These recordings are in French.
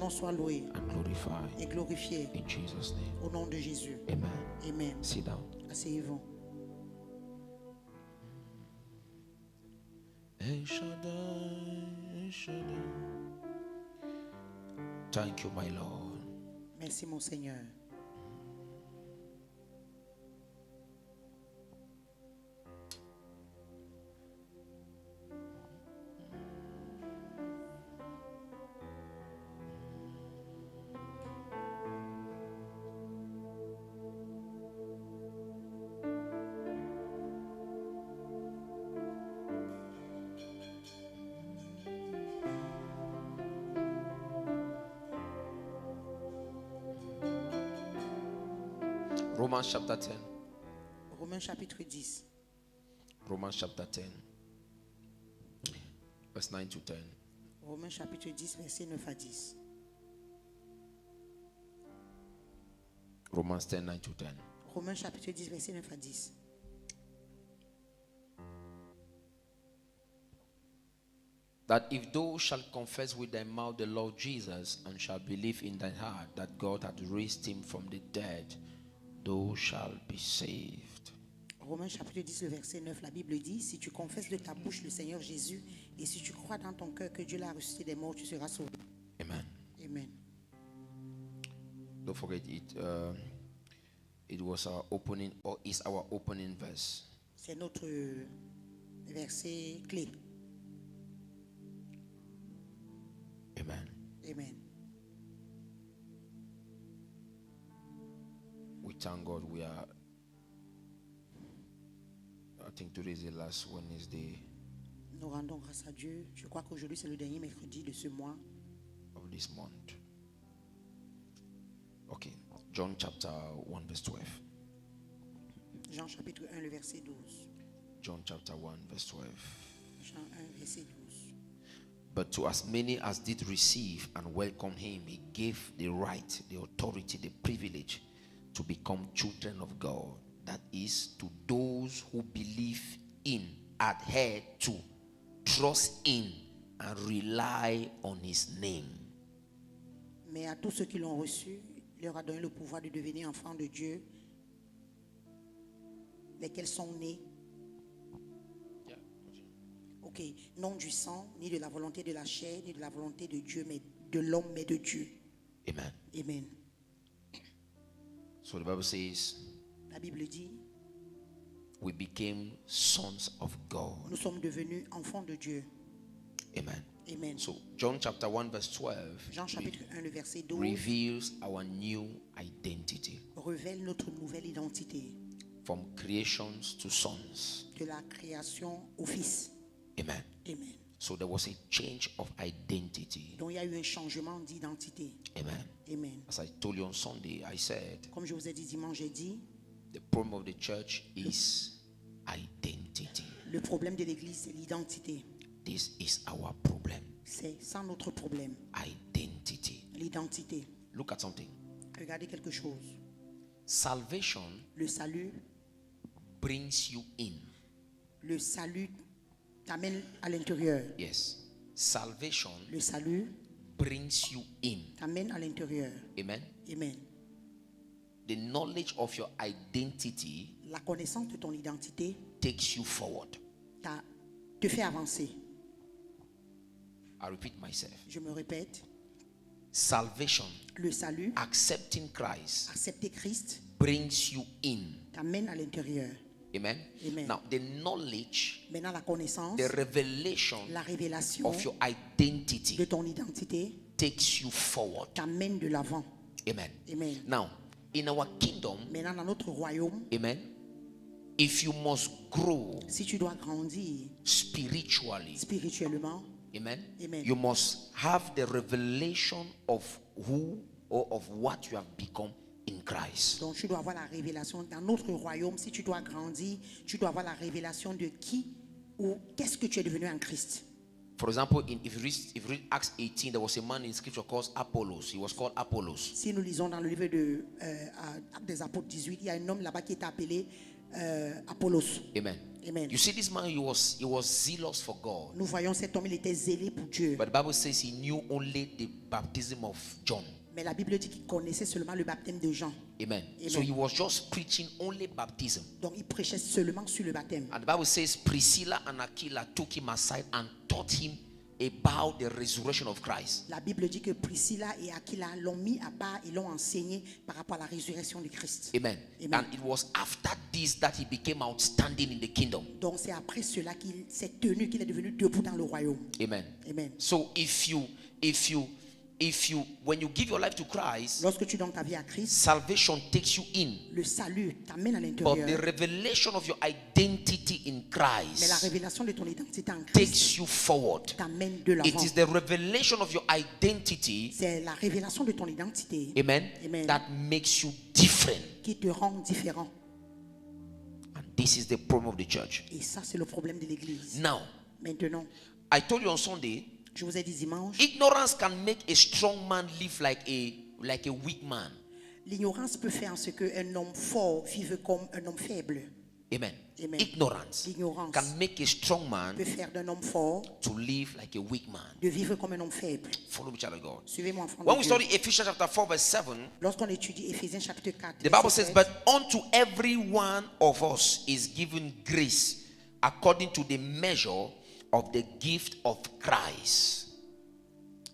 nom soit loué and glorified. et glorifié In Jesus' name. au nom de Jésus. Amen. Amen. Sit down. Asseyez-vous. El Shaddai, El Shaddai. Thank you, my Lord. Merci mon Seigneur. Romans chapter 10. Romains chapitre 10. Romans chapter 10. Verse 9 to 10. Romains chapitre 10, versets 9 à 10. Romans 10, 9 to 10. Romains chapitre 10, versets 9 à 10. That if thou shalt confess with thy mouth the Lord Jesus, and shalt believe in thine heart that God hath raised him from the dead, thou shalt be saved. Romains chapitre 10, le verset 9, la Bible dit, si tu confesses de ta bouche le Seigneur Jésus, et si tu crois dans ton cœur que Dieu l'a ressuscité des morts, tu seras sauvé. Amen. Amen. Don't forget it. It was our opening, or is our opening verse. C'est notre verset clé. Amen. Amen. We thank God. We are. I think today is the last Wednesday Nous rendons grâce à Dieu. Je crois qu'aujourd'hui c'est le dernier mercredi de ce mois. of this month. Okay, John chapter 1 verse 12. Jean chapitre 1, le verset 12. John chapter 1 verse 12. Jean 1, verset 12. But to as many as did receive and welcome him, he gave the right, the authority, the privilege to become children of God. That is, to those who believe in, adhere to, trust in, and rely on his name. Mais à tous ceux qui l'ont reçu, il leur a donné le pouvoir de devenir enfants de Dieu, lesquels sont nés, non du sang, ni de la volonté de la chair, ni de la volonté de Dieu, mais de l'homme, mais de Dieu. Amen. Amen. So the Bible says, La Bible dit, we became sons of God. nous sommes devenus enfants de Dieu. Amen. Amen. So John chapter 1 verse 12 Jean chapitre 1, le verset 12, reveals our new identity. révèle notre nouvelle identité, From creations to sons. de la création au Fils. Amen. Amen. So there was a change of identity. Donc il y a eu un changement d'identité. Amen. Amen. As I told you on Sunday, I said Comme je vous ai dit dimanche, j'ai dit, the problem of the church is identity. le problème de l'Église, c'est l'identité. This is our problem. C'est ça notre problème, Identity. l'identité. Look at something. Regardez quelque chose. Salvation Le salut, brings you in. le salut t'amène à l'intérieur. Yes. Salvation Le salut brings you in. t'amène à l'intérieur. Amen. Amen. The knowledge of your identity La connaissance de ton identité takes you forward. te fait avancer. I repeat myself. Je me répète, Salvation, le salut, accepting Christ, accepter Christ, brings you in. t'amène à l'intérieur. Amen. Amen. Now, the knowledge, Maintenant, la connaissance, the revelation la révélation of your de identity ton identité takes you forward. t'amène de l'avant. Amen. Amen. Now, in our kingdom, Maintenant, dans notre royaume, amen, if you must grow si tu dois grandir spiritually, spirituellement, amen, Amen. you must have the revelation of who or of what you have become in Christ. donc tu dois avoir la révélation. Dans notre royaume, si tu dois grandir, tu dois avoir la révélation de qui ou qu'est-ce que tu es devenu en Christ. For example, if you read Acts 18, there was a man in scripture called Apollos. He was called Apollos. Si nous lisons dans le livre de Actes des Apôtres 18, il y a un homme là-bas qui est appelé Apollos. Amen. Amen. You see, this man, he was zealous for God. Nous voyons cet homme, il était zélé pour Dieu. But the Bible says he knew only the baptism of John. Mais la Bible dit qu'il connaissait seulement le baptême de Jean. Amen. Amen. So he was just preaching only baptism. Donc il prêchait seulement sur le baptême. And the Bible says Priscilla and Aquila took him aside and taught him about the resurrection of Christ. La Bible dit que Priscilla et Aquila l'ont mis à part et l'ont enseigné par rapport à la résurrection de Christ. Amen. Amen. And it was after this that he became outstanding in the kingdom. Donc c'est après cela qu'il s'est tenu, qu'il est devenu debout dans le royaume. Amen. Amen. So if you when you give your life to Christ, Lorsque tu donnes ta vie à Christ, salvation takes you in. le salut t'amène à But l'intérieur. the revelation of your identity in Mais la Christ révélation de ton identité en Christ takes you forward. t'amène de l'avant. It is the revelation of your identity, C'est la révélation de ton identité amen, Amen. that makes you different. qui te rend différent. And this is the problem of the church. Et ça, c'est le problème de l'Église. Now, Maintenant, I told you on Sunday, je vous ai dit dimanche, ignorance can make a strong man live like a weak man. l'ignorance peut faire ce qu'un homme fort vive comme un homme faible. Amen. Amen. Ignorance L'ignorance can make a strong man peut faire d'un homme fort to live like a weak man. de vivre comme un homme faible. Follow me, child of God. Suivez-moi, enfant When de we Dieu. study Ephesians chapter 4 verse 7, Lorsqu'on étudie Éphésiens chapitre 4, the Bible verset says, 7, but unto every one of us is given grace according to the measure of the gift of Christ.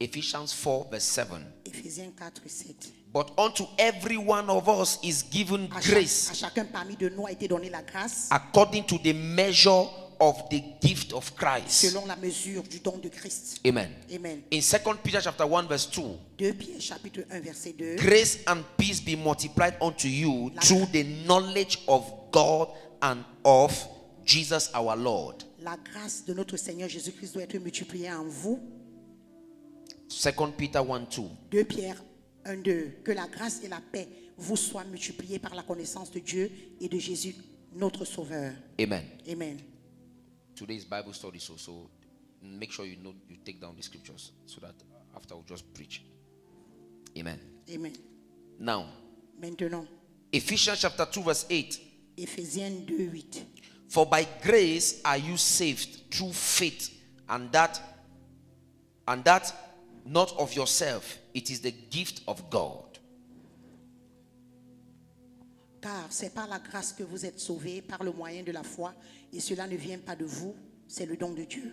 Ephesians 4 verse 7. Éphésiens 4, 7. But unto every one of us is given À grace chacun parmi de nous a été donné la grâce according to the measure of the gift of Christ. selon la mesure du don de Christ. Amen. Amen. In 2 Peter chapter 1 verse 2, 2 Pierre chapitre 1 verset 2. grace and peace be multiplied unto you through the knowledge of God and of Jesus our Lord. La grâce de notre Seigneur Jésus-Christ doit être multipliée en vous. 2 Peter 1 2. 2 Pierre 1, 2. Que la grâce et la paix vous soient multipliées par la connaissance de Dieu et de Jésus, notre Sauveur. Amen. Amen. Today's Bible study, so make sure you take down the scriptures so that after we'll just preach. Amen. Amen. Now, Maintenant, Ephesians chapter 2 verse 8. Éphésiens 2, 8. For by grace are you saved through faith, and that not of yourself, it is the gift of God. Car c'est par la grâce que vous êtes sauvés, par le moyen de la foi, et cela ne vient pas de vous, c'est le don de Dieu.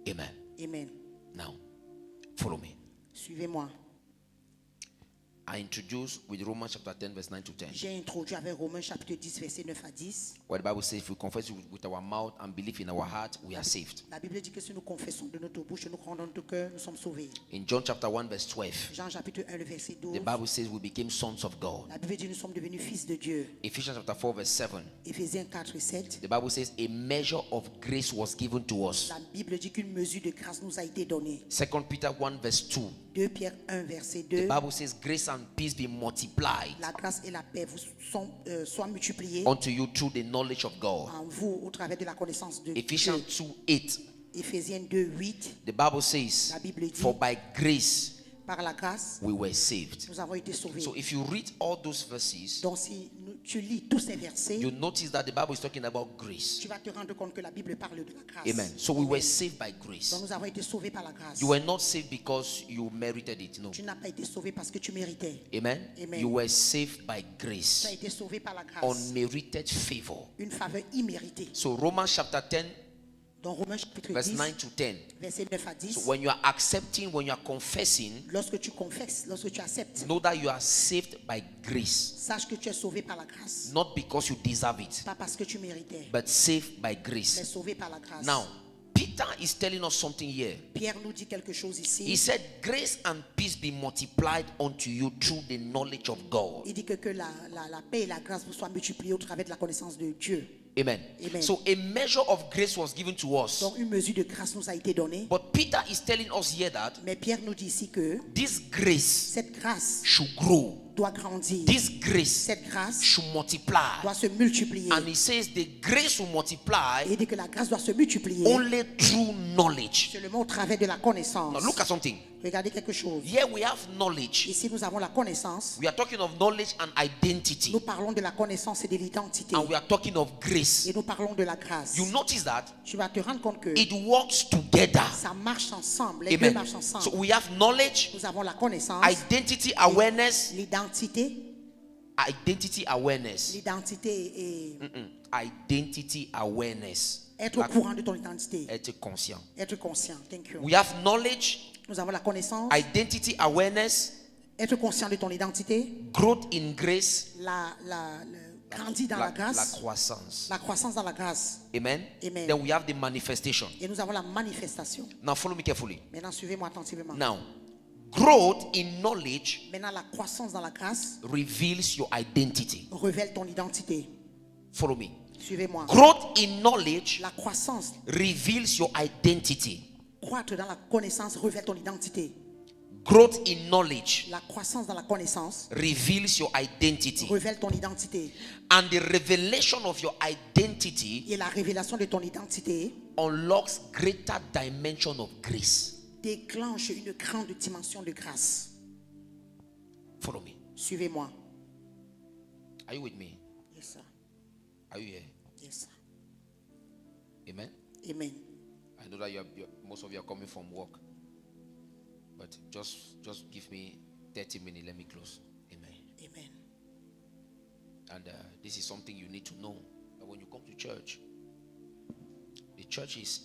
Amen. Amen. Now, follow me. Suivez-moi. I introduce with Romans chapter 10 verse 9 to 10. J'ai introduit avec Romains chapitre 10, verset 9 à 10. Where the Bible says if we confess with our mouth and believe in our heart, we are saved. La Bible dit que si nous confessons de notre bouche et nous croyons dans notre cœur, nous sommes sauvés. In John chapter 1 verse 12, Jean chapitre 1, le verset 12. the Bible says we became sons of God. La Bible dit que nous sommes devenus fils de Dieu. Ephesians chapter 4 verse 7, Éphésiens 4, 7. the Bible says a measure of grace was given to us. La Bible dit qu'une mesure de grâce nous a été donnée. 2 Peter 1 verse 2, 2 Pierre 1, verset the 2. Bible says grace and peace be multiplied La grâce et la paix vous soient multipliées unto you through the knowledge of God. en vous au travers de la connaissance de Ephesians Dieu. 2 8, Éphésiens 2, 8. the Bible says, La Bible dit, for by grace par la grâce, we were saved. nous avons été sauvés. So if you read all those verses, Donc si tu lis tous ces versets, you notice that the Bible is talking about grace. tu vas te rendre compte que la Bible parle de la grâce. Amen. So we were saved by Donc grace. nous avons été sauvés par la grâce. You were not saved because you merited it. No. Tu n'as pas été sauvé parce que tu méritais. Amen. Amen. You were saved by Tu grace. as été sauvé par la grâce. Unmerited favor. Une faveur imméritée. So Romans chapter 10 Dans Romains chapitre verse 10, 9 to 10. verset 9 à 10. So when you are accepting, when you are confessing, Lorsque tu confesses, lorsque tu acceptes, know that you are saved by grace. sache que tu es sauvé par la grâce. Not because you deserve it, Pas parce que tu méritais, but saved by mais grace. sauvé par la grâce. Now, Peter is telling us something here. Pierre nous dit quelque chose He ici. said, grace and peace be multiplied unto you through the knowledge of God. Il dit que la paix et la grâce vous soient multipliées au travers de la connaissance de Dieu. Amen. Amen. So a measure of grace was given to us. Donc une mesure de grâce nous a été donnée. But Peter is telling us here that Mais Pierre nous dit ici que this grace cette grâce should grow. doit grandir. This grace Cette grâce should multiply. doit se multiplier. And he says the grace will multiply Et il dit que la grâce doit se multiplier only through knowledge. seulement au travers de la connaissance. Now look at something. Regardez quelque chose. Here we have knowledge. Ici, nous avons la connaissance. We are talking of knowledge and identity. Nous parlons de la connaissance et de l'identité. And we are talking of grace. Et nous parlons de la grâce. You notice that Tu vas te rendre compte que it works together. ça marche ensemble. Les deux Amen. marchent ensemble. So we have knowledge, Nous avons la connaissance, identity awareness, l'identité. identity awareness. L'identité et Identity awareness. être au courant de ton identité. Être conscient. Être conscient. Thank you. We have knowledge, Nous avons la connaissance, identity awareness, être conscient de ton identité, growth in grace, grandir dans la grâce, la croissance. la croissance dans la grâce. Amen. Amen. Then we have the manifestation. Et nous avons la manifestation. Now follow me carefully. Maintenant, suivez-moi attentivement. Now, growth in knowledge Maintenant, la croissance dans la grâce reveals your identity. révèle ton identité. Follow me. Suivez-moi. Growth in knowledge La croissance, reveals your identity. croître dans la connaissance révèle ton identité. Growth in knowledge La croissance dans la connaissance reveals your identity. révèle ton identité. And the revelation of your identity Et la révélation de ton identité unlocks greater dimension of grace. déclenche une grande dimension de grâce. Follow me. Suivez-moi. Are you with me? Yes, sir. Are you here? Yes, sir. Amen. Amen. I know that most of you are coming from work, but just give me 30 minutes. Let me close. Amen. Amen. And this is something you need to know, that when you come to church, the church is.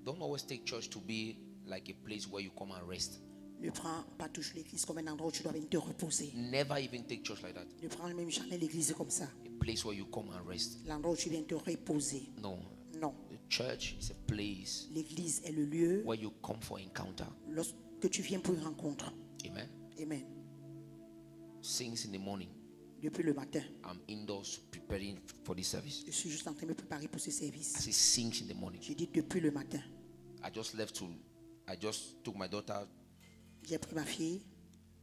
Don't always take church to be like a place where you come and rest. Ne prends pas toujours l'église comme un endroit où tu dois venir te reposer. Never even take church like that. Ne prends même jamais l'église comme ça. A place where you come and rest. L'endroit où tu viens te reposer. No. Non. The church is a place L'église est le lieu where you come for encounter. lorsque tu viens pour une rencontre. Amen. Amen. Since in the morning, Depuis le matin, I'm indoors preparing for this service. je suis juste en train de me préparer pour ce I service. say since in the morning. J'ai dit depuis le matin. I just took my daughter, J'ai pris ma fille,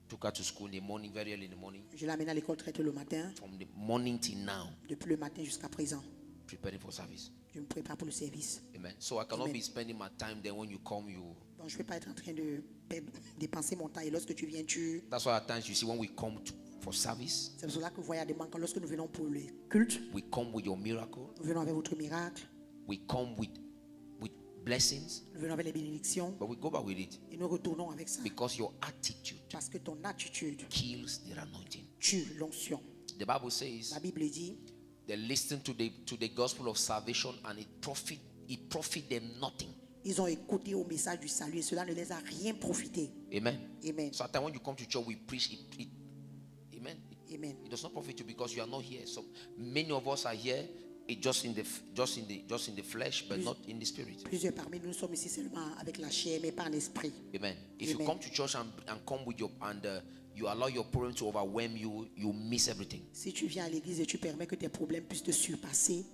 took her to school in the morning, very early in the morning. je l'ai amenée à l'école très tôt le matin. From the morning till now, Depuis le matin jusqu'à présent, preparing for service. je me prépare pour le service. Amen. So I cannot Amen. be spending my time there. When you come, you. Donc je ne vais pas être en train de dépenser mon temps. Et lorsque tu viens, That's why at times you see when we come for service, c'est pour cela que vous voyez à des moments quand lorsque nous venons pour le culte, we come with your miracle. nous venons avec votre miracle, We come with blessings, nous venons avec les bénédictions but we go back with it et nous retournons avec ça. because your attitude Parce que ton attitude kills their anointing. tue l'onction. The Bible says La Bible dit, they listen to the gospel of salvation and it profit them nothing. ils ont écouté au message du salut et cela ne les a rien profité. Amen. Amen. So at times when you come to church, we preach it. Amen. Amen. It does not profit you because you are not here. So many of us are here, just in the flesh, but not in the spirit. Plusieurs parmi nous sommes ici seulement avec la chair, mais pas en esprit. Amen. If you Amen. come to church and come with you allow your problem to overwhelm you, you miss everything. Si tu viens à l'église et tu permets que tes problèmes puissent te surpasser,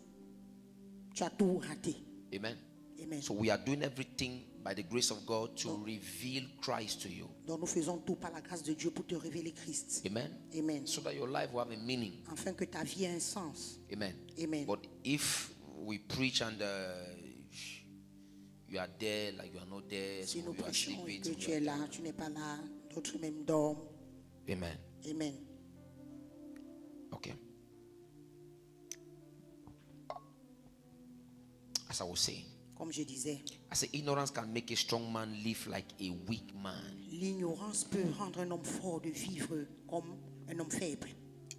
tu as tout raté. Amen. Amen. So we are doing everything by the grace of God to reveal Christ to you. Donc nous faisons tout par la grâce de Dieu pour te révéler Christ. Amen. Amen. So that your life will have a meaning. Afin que ta vie ait un sens. Amen. Amen. But if we preach and you are there like you are not there, Si some nous of you are prêchons et sleeping, que some of tu you es là, tu n'es pas là, d'autres même dorment. are- Amen. Amen. Okay. As I was saying, Comme je disais, I said ignorance can make a strong man live like a weak man. l'ignorance peut rendre un homme fort de vivre comme un homme faible.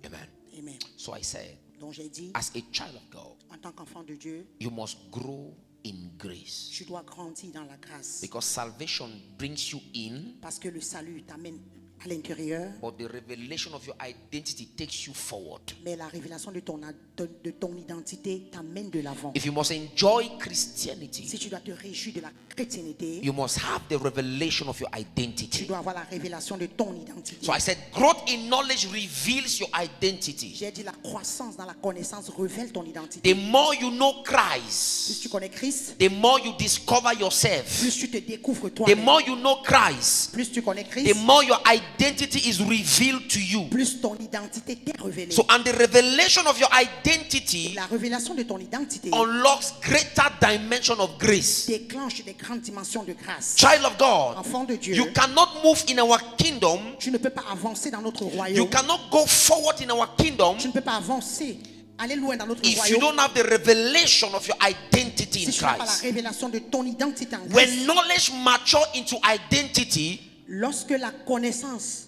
Amen. Amen. So I said, Donc j'ai dit, as a child of God, en tant qu'enfant de Dieu, you must grow in grace. tu dois grandir dans la grâce. Because salvation brings you in, Parce que le salut t'amène à l'intérieur, but the revelation of your identity takes you forward. mais la révélation de ton identité t'amène de l'avant. If you must enjoy Christianity, Si tu dois te réjouir de la chrétienté, you must have the revelation of your tu identity. dois avoir la révélation de ton identité. So I said, growth in knowledge reveals your identity. J'ai dit la croissance dans la connaissance révèle ton identité. The more you know Plus Christ, tu connais Christ, the more you discover yourself. plus tu te découvres The toi-même. more you know Christ, Plus tu connais the Christ, more your identity identity is revealed to you. plus ton identité t'est révélée. So, and the revelation of your identity La révélation de ton identité unlocks greater dimension of grace. déclenche des grandes dimensions de grâce. Child of God, Enfant de Dieu, you cannot move in our kingdom. tu ne peux pas avancer dans notre You royaume. cannot go forward in our kingdom Tu ne peux pas avancer, aller loin dans notre if you royaume don't have the revelation of your identity in si tu n'as pas la Christ. révélation de ton identité en Christ. When knowledge mature into identity, Lorsque la connaissance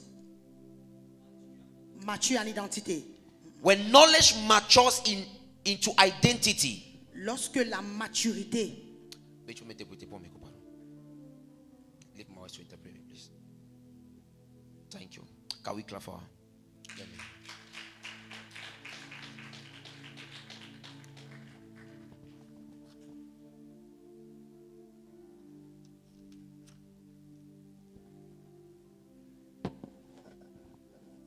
mature en identité, when knowledge matures into identity, lorsque la maturité, leave my voice to interpret it, please. Thank you. Can we clap for her? Let me.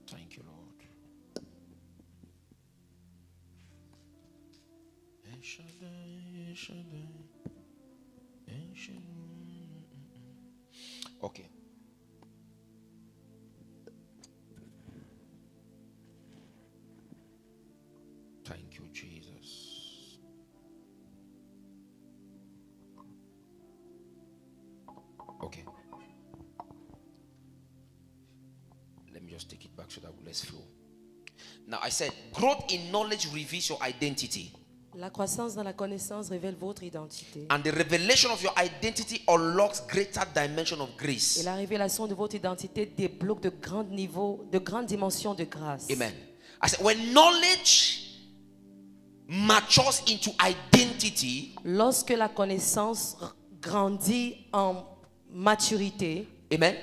Thank you, Lord. El Shaddai, El Shaddai, El Shaddai. Okay. Thank you, Jesus. Okay. Let me just take it back so that let's flow. Now I said growth in knowledge reveals your identity. La croissance dans la connaissance révèle votre identité. And the revelation of your identity unlocks greater dimension of Et grace. la révélation de votre identité débloque de grands niveaux, de grandes dimensions de grâce. Amen. I said when knowledge matures into identity, Lorsque la connaissance grandit en maturité, amen.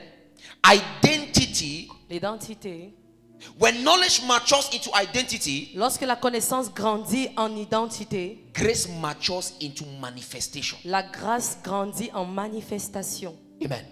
Identity, l'identité, when knowledge matures into identity, lorsque la connaissance grandit en identité, grace matures into manifestation. la grâce grandit en manifestation. Amen.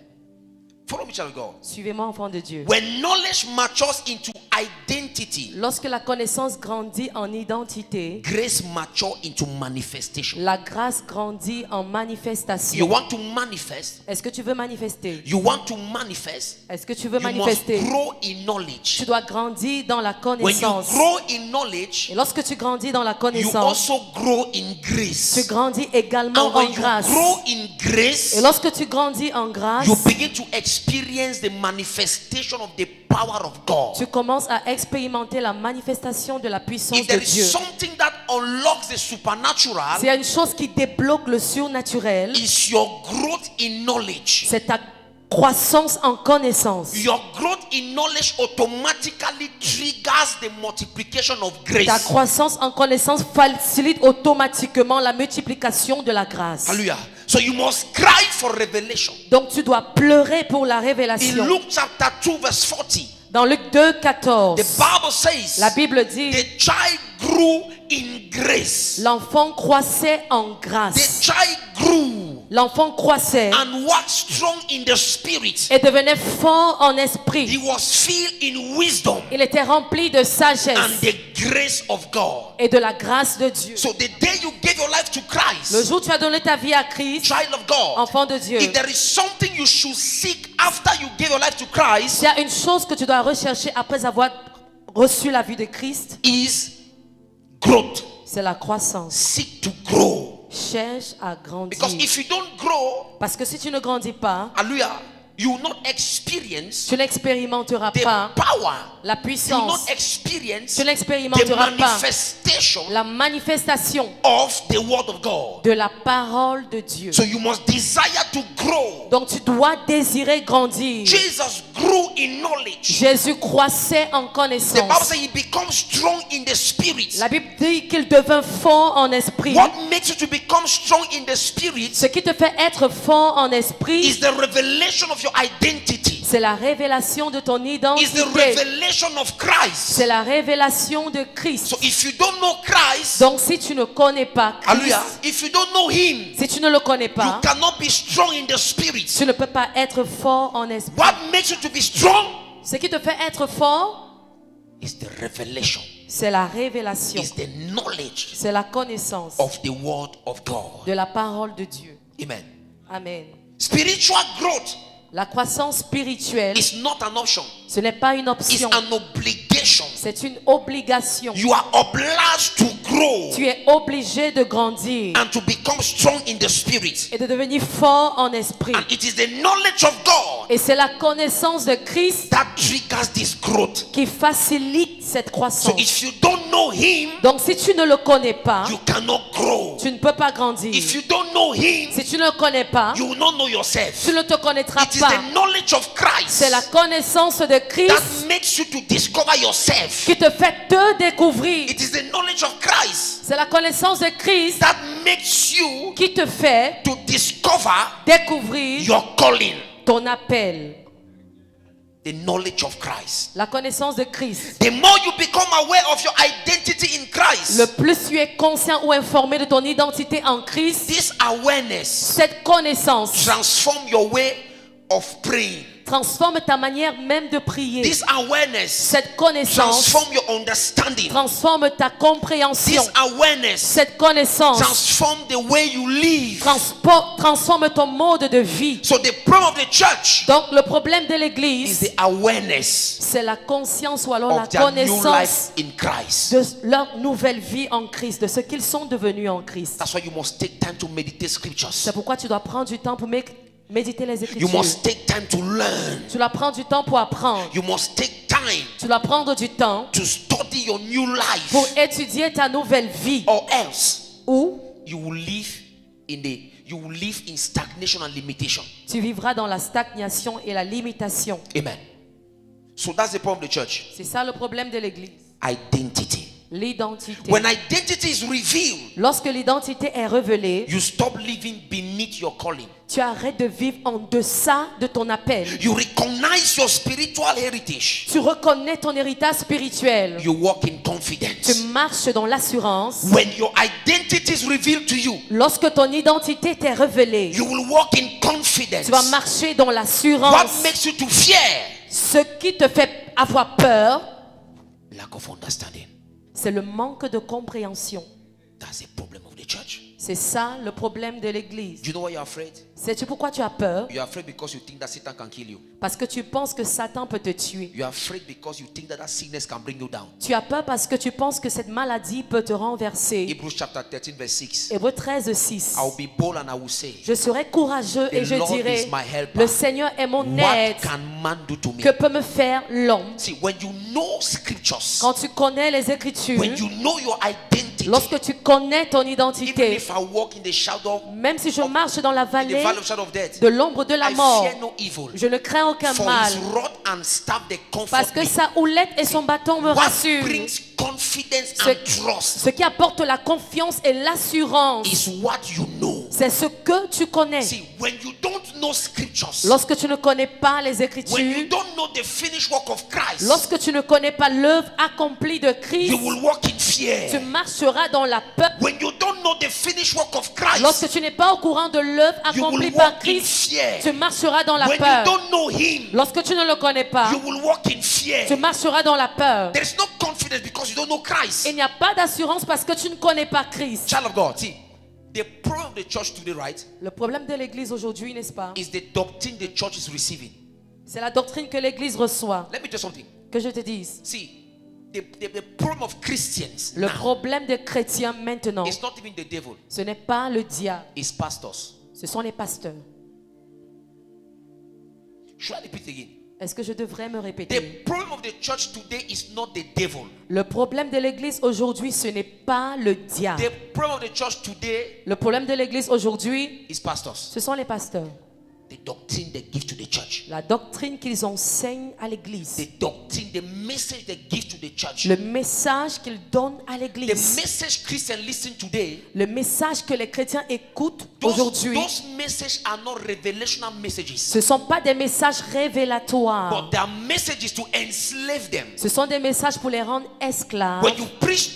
Follow me, child of God. Suivez-moi, enfant de Dieu. When knowledge matures into identity, Lorsque la connaissance grandit en identité, grace matures into manifestation. la grâce grandit en You manifestation. want to manifest? Est-ce que tu veux manifester? You want to manifest? Est-ce que tu veux You must manifester? grow in knowledge. Tu dois grandir dans la When you connaissance. grow in knowledge, Et lorsque tu grandis dans la you connaissance, also grow in tu grace. grandis également And when en you grâce. grow in grace, Et lorsque tu grandis en grâce, you begin to experience the manifestation of the power of God. tu commences à expérimenter la manifestation de la puissance If de there Dieu. is something that unlocks the supernatural, S'il y a une chose qui débloque le surnaturel, is your growth in knowledge. c'est ta croissance en connaissance. Your growth in knowledge automatically triggers the multiplication of Ta grace. croissance en connaissance facilite automatiquement la multiplication de la grâce. Hallelujah. So you must cry for revelation. Donc tu dois pleurer pour la In révélation. Luke chapter 2 verse 40, Dans Luc 2, 14, the Bible says la Bible dit, the child grew in grace. l'enfant croissait en The grâce. child grew L'enfant croissait and waxed strong in the spirit. et devenait fort en He esprit. was filled in wisdom Il était rempli de and sagesse the grace of God. et de la grâce de Dieu. So the day you gave your life to Le Christ, jour où tu as donné ta vie à Christ, child of God, enfant de Dieu, if there is something you should seek after you gave your life to Christ, s'il y a une chose que tu dois rechercher après avoir reçu la vie de Christ, is growth. c'est la croissance. Seek to grow. Cherche à grandir. Because if you don't grow, Parce que si tu ne grandis pas, hallelujah, you will not experience tu n'expérimenteras the pas power. la You will puissance. not experience Tu the n'expérimenteras pas manifestation la manifestation of the word of God. de la parole de Dieu. So you must desire to grow. Donc tu dois désirer grandir. Jesus grew in knowledge. Jésus croissait en The Bible connaissance. says he becomes strong in the spirit. La Bible dit qu'il devint fort en esprit. What makes you to become strong in the spirit Ce qui te fait être fort en is esprit, the revelation of your identity. c'est la révélation de ton Is identité. the revelation of Christ. C'est la révélation de Christ. So if you don't know Christ, Donc si tu ne connais pas Christ, hallelujah, if you don't know him, si tu ne le connais you pas, cannot be strong in the spirit. tu ne peux pas être fort en esprit. What makes you to be strong Ce qui te fait être fort, is the revelation, c'est la révélation, is the knowledge c'est la connaissance of the word of God. de la parole de Dieu. Amen. Amen. Spiritual growth La croissance spirituelle, is not an option. ce n'est pas une It's option. an obligation. C'est une obligation. You are obliged to grow Tu es obligé de grandir and to become strong in the spirit. et de devenir fort en esprit. And it is the knowledge of God Et c'est la connaissance de Christ that triggers this growth. qui facilite cette So croissance. if you don't know Him, Donc si tu ne le connais pas, you cannot grow. tu ne peux pas grandir. If you don't know Him, Si tu ne le connais pas, you will not know yourself. tu ne te connaîtras It is pas. the knowledge of C'est la Christ connaissance de that Christ makes you to discover yourself. qui te fait te découvrir. It is the knowledge of Christ C'est la connaissance de Christ that makes you qui te fait to discover découvrir your calling. ton appel. The knowledge of Christ. La connaissance de Christ. The more you become aware of your identity in Le Christ, plus tu es conscient ou informé de ton identité en Christ, this awareness cette connaissance transform your way of praying. transforme ta manière même de prier. This awareness Cette connaissance transform your understanding. transforme ta compréhension. This awareness Cette connaissance transform the way you live. transforme ton mode de vie. So the problem of the church Donc le problème de is l'église, the awareness c'est la conscience ou alors la of their new connaissance life in Christ. de leur nouvelle vie en Christ, de ce qu'ils sont devenus en Christ. That's why you must take time to meditate scriptures. C'est pourquoi tu dois prendre du temps pour méditer les You Écritures. must take time to learn. Tu dois prendre du temps pour apprendre. You must take time Tu dois prendre du temps to study your new life, pour étudier ta nouvelle vie. or else Ou you will live in stagnation and limitation. tu vivras dans la stagnation et la limitation. Amen. So that's the problem of the church. C'est ça le problème de l'église. Identity. L'identité. When identity is revealed, Lorsque l'identité est révélée, you stop living beneath your calling. tu arrêtes de vivre en deçà de ton appel. You recognize your spiritual heritage. Tu reconnais ton héritage spirituel. You walk in Tu confidence. marches dans l'assurance. When your identity is revealed to you, Lorsque ton identité t'est révélée, you will walk in confidence. tu vas marcher dans What l'assurance. makes you to fear? Ce qui te fait avoir peur, Lack of understanding. c'est le manque de compréhension. That's the problem of the church. C'est ça le problème de l'église. Do you know why you're afraid? Sais-tu pourquoi tu as peur? You're afraid because you think that Satan can kill you. Parce que tu penses que Satan peut te tuer. You're afraid because you think that that sickness can bring you down. Tu as peur parce que tu penses que cette maladie peut te renverser. Hebrews chapter 13 verse 6. Hébreux 13, 6. I'll be bold and I will say, Je serai courageux et The je Lord dirai, is my helper. le Seigneur est mon what aide. can man do to me? Que peut me faire l'homme? See, when you know scriptures, Quand tu connais les Écritures, when you know your identity, lorsque tu connais ton even identité, if I walk in the shadow, même si je marche dans la in the vallée valley of shadow of death, de l'ombre de la I mort, fear no evil. je ne crains aucun For mal, his rod and staff they parce comfort que me. sa houlette et son bâton me What rassurent. brings confidence Ce, and trust ce qui apporte la confiance et l'assurance, is what you know. c'est ce que tu connais. See, when you don't know scriptures, Lorsque tu ne connais pas les when you Écritures, don't know the finished work of Christ, lorsque tu ne connais pas l'œuvre accomplie de Christ, you will walk in tu fear. marcheras dans la peur. When you don't know the finished work of Christ, Lorsque tu n'es pas au courant de l'œuvre you accomplie will par walk in Christ, fear. tu marcheras dans la When you peur. don't know Him, Lorsque tu ne le connais pas, you will walk in fear. tu marcheras dans la peur. There is no confidence because you don't know Christ. Il n'y a pas d'assurance parce que tu ne connais pas Christ. Child of God, see, the problem of the church today, right, Le problème de l'église aujourd'hui, n'est-ce pas? is the doctrine the church is receiving. C'est la doctrine que l'église reçoit. Let me tell you something. Que je te dise. See, the problem of Christians Le now problème des chrétiens maintenant, is not even the devil, ce n'est pas le diable, it's pastors. ce sont les pasteurs. Should I repeat again? Est-ce que je devrais me The répéter? problem of the church today is not the devil. Le problème de l'église aujourd'hui, ce n'est pas le diable. The problem of the church today Le problème de l'église aujourd'hui, is pastors. ce sont les pasteurs. The doctrine they give to the church. La doctrine qu'ils enseignent à l'église. The doctrine, the message they give to the church. Le message qu'ils donnent à The l'église. message Christians listen today, Le message que les chrétiens écoutent aujourd'hui, those messages are not revelational messages. ce ne sont pas des messages révélatoires. But their message is to enslave them. Ce sont des messages pour les rendre esclaves. When you preach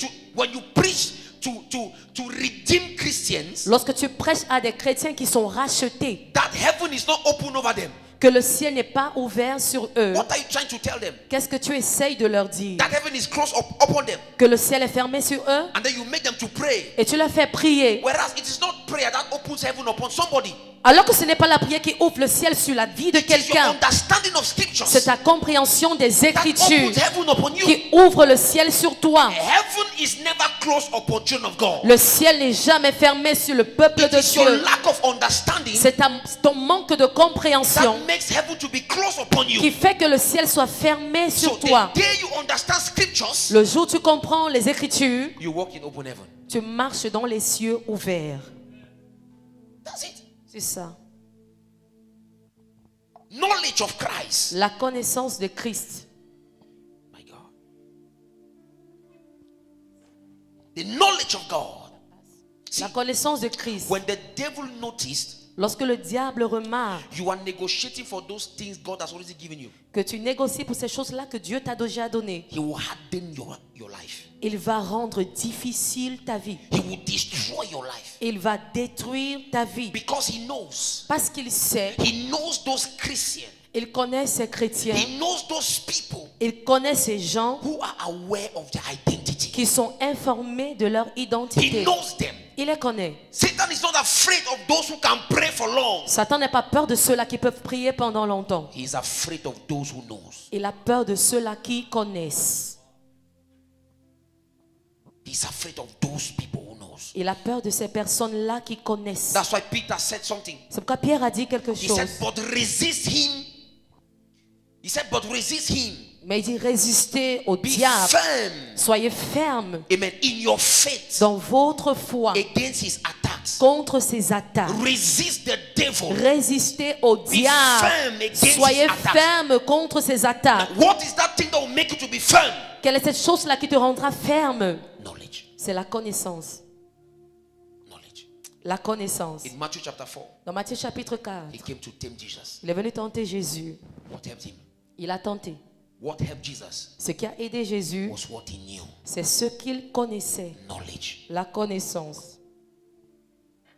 to redeem Christians, Lorsque tu prêches à des chrétiens qui sont rachetés, that heaven is not open over them. que le ciel n'est pas ouvert sur eux, What are you trying to tell them? qu'est-ce que tu essayes de leur dire? That heaven is closed upon them, Que le ciel est fermé sur eux and then you make them to pray. et tu leur fais prier. Whereas it is not prayer that opens heaven upon somebody. Alors que ce n'est pas la prière qui ouvre le ciel sur la vie de It is your quelqu'un. understanding of scriptures C'est ta compréhension des that Écritures opens heaven upon you. qui ouvre le ciel sur toi. Heaven is never closed upon children of God. Le ciel n'est jamais fermé sur le peuple It de is your Dieu. lack of understanding C'est ton manque de compréhension that makes heaven to be closed upon you. qui fait que le ciel soit fermé So sur toi. the day you understand scriptures, Le jour où tu comprends les Écritures, you walk in open heaven. tu marches dans les cieux ouverts. That's it. C'est ça. Knowledge of Christ. La connaissance de Christ. My God. The knowledge of God. La connaissance de Christ. When the devil noticed Lorsque le diable remarque you are negotiating for those things God has already given you, que tu négocies pour ces choses-là que Dieu t'a déjà données, he will harden your life. il va rendre difficile ta vie. He will destroy your life. Il va détruire ta vie. Because he knows. Parce qu'il sait, He knows those Christians. il connaît ces chrétiens, He knows those people il connaît ces gens who are aware of their identity. qui sont informés de leur He identité. knows them. Il les connaît. Satan is not afraid of those who can pray for long. Satan n'a pas peur de ceux-là qui peuvent prier pendant longtemps. He is afraid of those who knows. Il a peur de ceux-là qui connaissent. He is afraid of those people who knows. Il a peur de ces personnes-là qui connaissent. That's why Peter said something. C'est pourquoi Pierre a dit quelque He chose. said, but resist him. He said, but resist him. Mais il dit résistez au Be diable. firm. Soyez fermes Amen. In your faith dans votre foi against his attacks. contre ses attaques. Resist the devil. Résistez au diable. firm against Soyez his attacks. fermes contre ses attaques. What is that thing that will make you to be firm? Quelle est cette chose-là qui te rendra ferme? Knowledge. C'est la connaissance. Knowledge. La connaissance. In Matthew chapter 4, Dans Matthieu chapitre 4, he came to tempt Jesus. il est venu tenter Jésus. What helped him? Il a tenté. What helped Jesus Ce qui a aidé Jésus, was what he knew. c'est ce qu'il connaissait. Knowledge. La connaissance.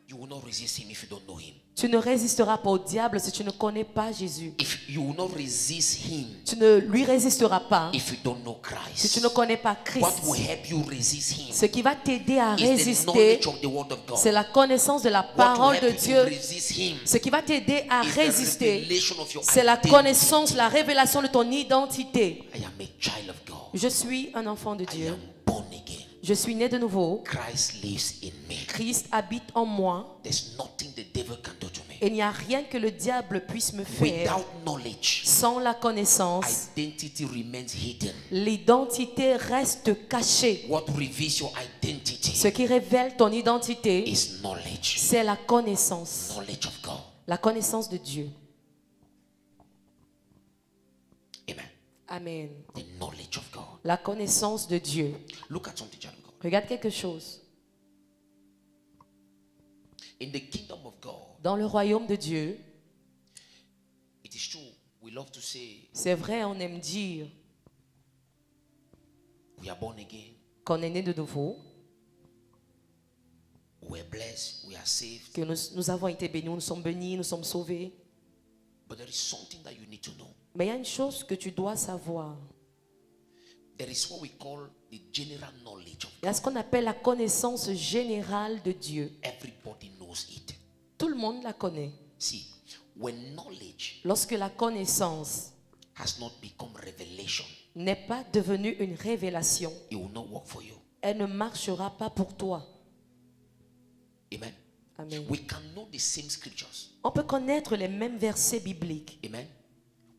You will not resist him if you don't know him. Tu ne résisteras pas au diable si tu ne connais pas Jésus. If you will not resist him Tu ne lui résisteras pas if you don't know si tu Christ. ne connais pas What Christ. will help you resist him Ce qui va t'aider à is the résister, knowledge of the word of God. c'est la connaissance de la What will parole de help you to Dieu. resist him Ce qui va t'aider à is the résister, revelation of your c'est la identity. connaissance, la révélation de ton identité. I am a child of God. Je suis un enfant de I Dieu. am born again. Je suis né de nouveau. Christ lives in me. Christ habite en moi. There's nothing the devil can do to me. Et il n'y a rien que le diable puisse me faire Without knowledge, sans la connaissance. identity remains hidden. L'identité reste cachée. What reveals your identity Ce qui révèle ton identité, is knowledge. c'est la connaissance. Knowledge of God. La connaissance de Dieu. Amen. Amen. The knowledge of God. La connaissance de Dieu. Look at something, child of God. Regarde quelque chose. In the kingdom of God, Dans le royaume de Dieu, it is true. We love to say c'est vrai, on aime dire we are born again, qu'on est né de nouveau, we are blessed, we are saved. que nous avons été bénis, nous sommes bénis, nous sommes sauvés. But there is something that you need to know. Mais il y a une chose que tu dois savoir. There is what we call the general knowledge of Il y a ce qu'on appelle la connaissance générale de Dieu. everybody knows it. Tout le monde la connaît. See, when knowledge Lorsque la connaissance has not become revelation, n'est pas devenue une révélation, it will not work for you. elle ne marchera pas pour toi. Amen. Amen. We can know the same scriptures. On peut connaître les mêmes versets bibliques. Amen.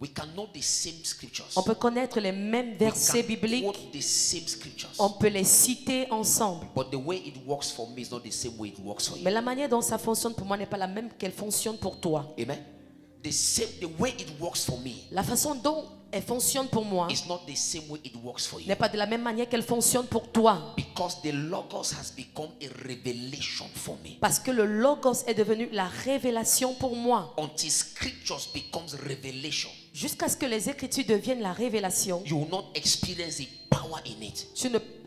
We can know the same scriptures. On peut connaître les mêmes versets We can bibliques. quote the same scriptures. On peut les citer ensemble. But the way it works for me is not the same way it works for you. Mais la manière dont ça fonctionne pour moi n'est pas la même qu'elle fonctionne pour toi. Amen. The way it works for me La façon dont elle fonctionne pour moi is not the same way it works for you. n'est pas de la même manière qu'elle fonctionne pour toi. Because the Logos has become a revelation for me. Parce que le Logos est devenu la révélation pour moi. Until scriptures becomes revelation, Jusqu'à ce que les Écritures deviennent la révélation, you will not experience the power in it.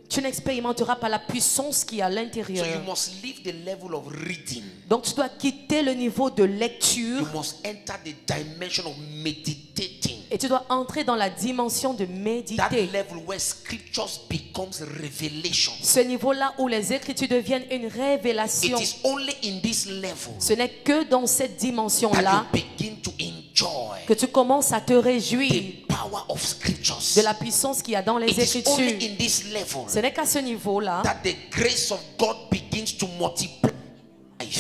tu n'expérimenteras pas la puissance qui est à So you l'intérieur. must leave the level of reading. Donc tu dois quitter le niveau de lecture You must enter the dimension of meditating. et tu dois entrer dans la dimension de That méditer. level where scriptures becomes revelation. Ce niveau-là où les Écritures deviennent une révélation. It is only in this level Ce n'est que dans cette that dimension-là you begin to enjoy que tu commences à te réjouir the power of scriptures. de la puissance qu'il y a dans les It is only Écritures. in this level Ce n'est qu'à ce niveau-là that the grace of God begins to multiply.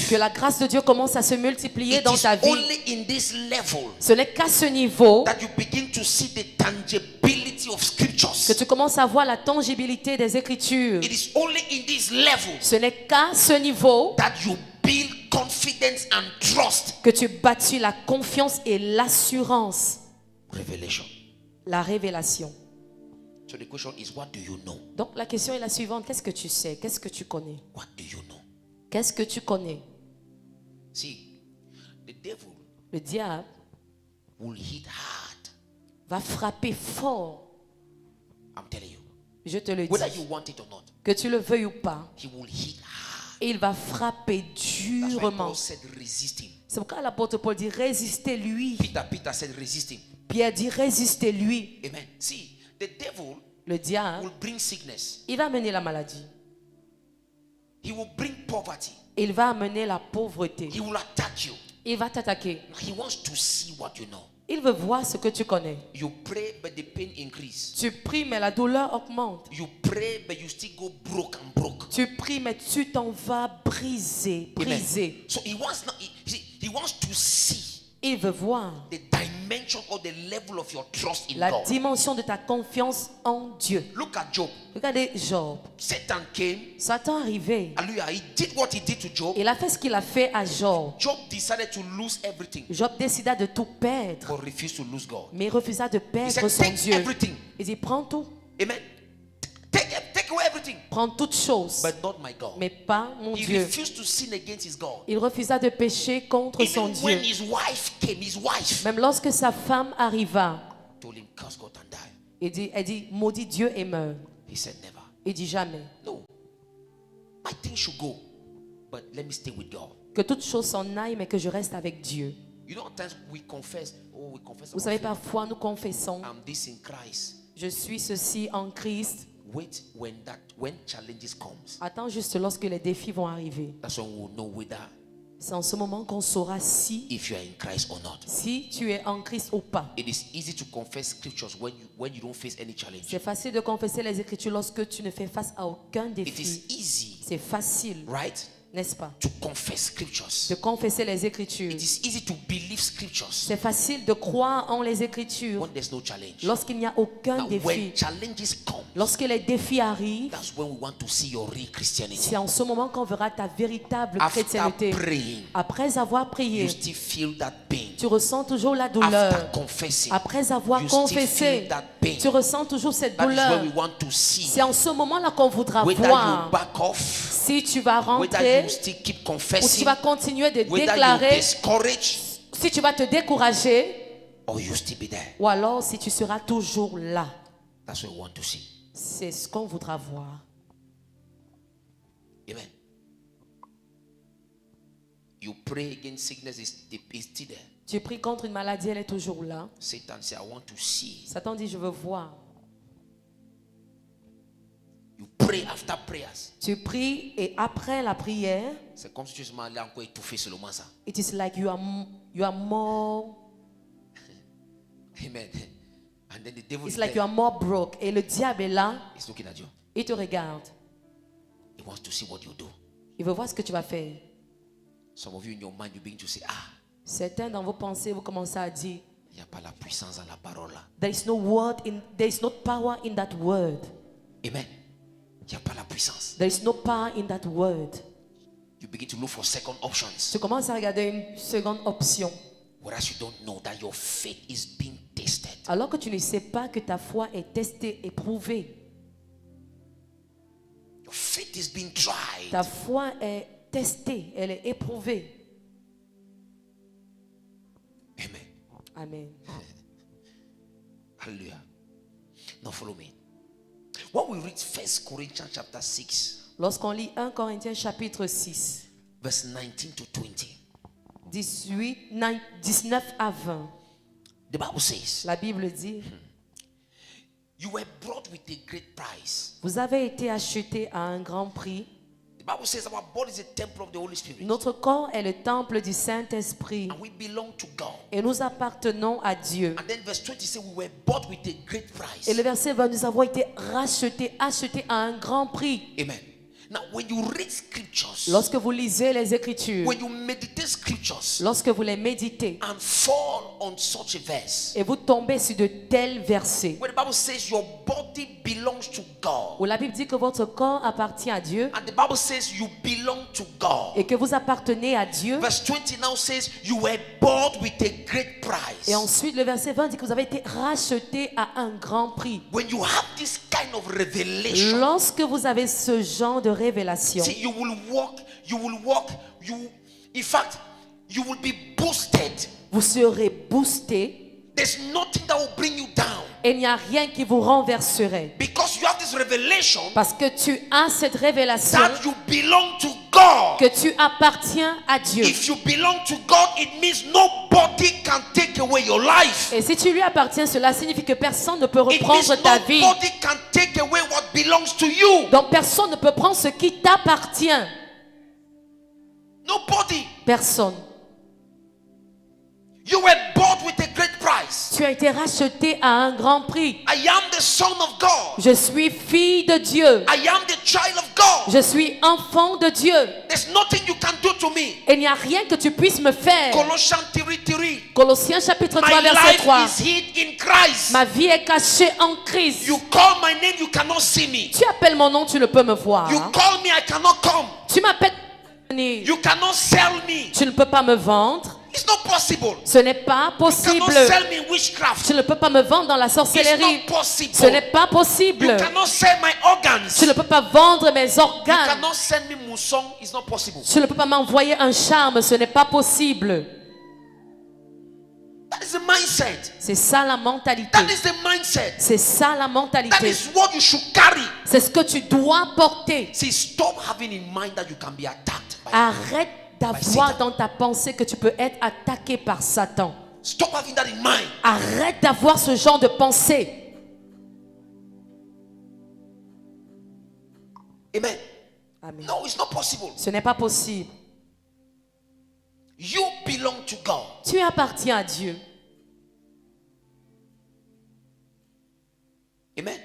que la grâce de Dieu commence à se multiplier It dans is ta vie. only in this level Ce n'est qu'à ce niveau that you begin to see the tangibility of que scriptures. tu commences à voir la tangibilité des Écritures. It is only in this level Ce n'est qu'à ce niveau that you build confidence and trust. que tu bâtis la confiance et l'assurance, Revelation. la révélation. So the question is, what do you know? Donc la question est la suivante. Qu'est-ce que tu sais? Qu'est-ce que tu connais? What do you know? Qu'est-ce que tu connais? See, the devil Le diable will hit hard. va frapper fort. I'm telling you. Je te le Whether dis. you want it or not, Que tu le veuilles ou pas. he will hit hard. Et il va frapper That's why durement. Paul said resist him. C'est pourquoi l'apôtre Paul dit résistez-lui. Peter said resist him. Pierre dit résistez-lui. Amen. See, the devil Le diable, will bring sickness. il va amener la maladie. He will bring poverty. Il va amener la pauvreté. He will attack you. Il va t'attaquer. He wants to see what you know. Il veut voir ce que tu connais. You pray, but the pain increase. Tu pries, mais la douleur augmente. You pray, but you still go broke and broke. Tu pries, mais tu t'en vas briser, Amen. briser. So he wants not, he wants to see Il veut voir the dimension or the level of your trust in la God. dimension de ta confiance en Dieu. Look at Job. Regardez Job. Satan came. Satan est arrivé. Hallelujah. He did what he did to Job. Il a fait ce qu'il a fait à Job. Job decided to lose everything, Job décida de tout perdre, but refused to lose God. mais il refusa de He perdre said, son take Dieu. everything. Il dit, prends tout, Amen. Take away everything, prends toutes choses, but not my God. mais pas mon He Dieu. refused to sin against his God. Il refusa de pécher contre son Even when Dieu. his wife came, his wife Même lorsque sa femme arriva, told him, curse God and die. elle dit, maudit Dieu et meurt. He said, never. Il dit jamais. No. My things should go, but let me stay with God. Que toute chose s'en aille, mais que je reste avec Dieu. You know, at times we confess, oh, we confess. Vous savez, parfois nous confessons, I'm this in Christ. je suis ceci en Christ. Wait when challenges comes. Attends juste lorsque les défis vont arriver. That's when we'll know whether C'est en ce moment qu'on saura if you are in Christ or not. si tu es en Christ ou pas. It is easy to confess scriptures when you don't face any challenge. C'est facile de confesser les Écritures lorsque tu ne fais face à aucun It is défi. easy, C'est facile, right, n'est-ce pas, to confess scriptures. de confesser les Écritures. It is easy to believe scriptures C'est facile de croire en les Écritures when there's no challenge. lorsqu'il n'y a aucun Now, défi. when challenges come, Lorsque les défis arrivent, that's when we want to see your real Christianity. c'est en ce moment qu'on verra ta véritable After chrétienté. praying, Après avoir prié, you still feel that pain. tu ressens toujours la douleur. After confessing, Après avoir you still confessé, feel that pain. tu ressens toujours cette That is douleur. when we want to see C'est en ce moment-là qu'on voudra whether you voir back off, si tu vas whether rentrer you still keep ou si confessing, tu vas continuer de whether you déclarer, discourage, si tu vas te décourager or you still be there. ou alors si tu seras toujours là. That's what we want to see. C'est ce qu'on voudra voir. Amen. You pray against sickness, it's still there. Tu pries contre une maladie, elle est toujours là. Satan say, I want to see. Satan dit, je veux voir. You pray after prayers. Tu pries et après la prière, C'est comme si tu m'allais encore étouffer seulement ça. it is like you are more, Amen. And then the devil it's is like you there. are more broke. Et le diable est là, He's looking at you. il te regarde. He wants to see what you do. Il veut voir ce que tu vas faire. Some of you in your mind, you begin to say, Certains dans vos pensées, vous commencez à dire, il n'y a pas la puissance dans la parole là. there is no power in that word. Amen. Il n'y a pas la puissance. There is no power in that word. You begin to look for second options. Tu commences à regarder une seconde option. Whereas you don't know that your faith is being tested. Alors que tu ne sais pas que ta foi est testée, éprouvée. Your faith is being tried. Ta foi est testée, elle est éprouvée. Amen. Amen. Hallelujah. Now follow me. When we read 1 Corinthians chapter 6, Lorsqu'on lit 1 Corinthiens chapitre 6, verse 19 to 20, 19 à 20, The Bible says, La Bible dit, you were brought with a great price. vous avez été achetés à un grand prix. The Bible says our body is a temple of the Holy Spirit. Notre corps est le temple du Saint-Esprit And we belong to God. et nous appartenons à Dieu. And then verse 20 says we were bought with a great price. Et le verset 20, nous avons été rachetés, achetés à un grand prix. Amen. Now, when you read scriptures, Lorsque vous lisez les Écritures, when you meditate scriptures lorsque vous les méditez and fall on such a verse, et vous tombez sur de tels versets where the Bible says your body belongs to God, où la Bible dit que votre corps appartient à Dieu and the Bible says you belong to God. et que vous appartenez à Dieu. Verse 20 now says you were bought with a great price. Et ensuite, le verset 20 dit que vous avez été rachetés à un grand prix. When you have this kind of revelation, Lorsque vous avez ce genre de révélation, see, you in fact, you will be boosted. vous serez boosté There's nothing that will bring you down. et il n'y a rien qui vous renverserait. Because you have this revelation Parce que tu as cette révélation that you belong to God. que tu appartiens à Dieu. If you belong to God, it means nobody can take away your life. Et si tu lui appartiens, cela signifie que personne ne peut It means reprendre ta vie. nobody can take away what belongs to you. Donc personne ne peut prendre ce qui t'appartient. Nobody. Personne. You were bought with a great price. Tu as été racheté à un grand prix. I am the son of God. Je suis fille de Dieu. I am the child of God. Je suis enfant de Dieu. There's nothing you can do to me. Et il n'y a rien que tu puisses me faire. Colossians 3:3. Colossiens chapitre 3 My verset life 3. is hid in Christ. Ma vie est cachée en Christ. You call my name, you cannot see me. Tu appelles mon nom, tu ne peux me voir. You call me, I cannot come. Tu m'appelles. You cannot sell me. Tu ne peux pas me vendre. It's not possible. Ce n'est pas You possible. cannot sell me in witchcraft. Tu ne peux pas me vendre dans la It's sorcellerie. not possible. Ce n'est pas possible. You cannot sell my organs. Tu ne peux pas vendre mes You organes. cannot send me musong. It's not possible. Tu ne peux pas m'envoyer un charme. Ce n'est pas possible. That is the mindset. C'est ça la mentalité. That is the mindset. C'est ça la That mentalité. is what you should carry. C'est ce que tu dois porter. See, stop having in mind that you can be attacked by Arrête d'avoir Satan. dans ta pensée que tu peux être attaqué par Satan. Stop having that in mind. Arrête d'avoir ce genre de pensée. Amen. Amen. No, it's not possible. Ce n'est pas possible. You belong to God. Tu appartiens à Dieu. Amen.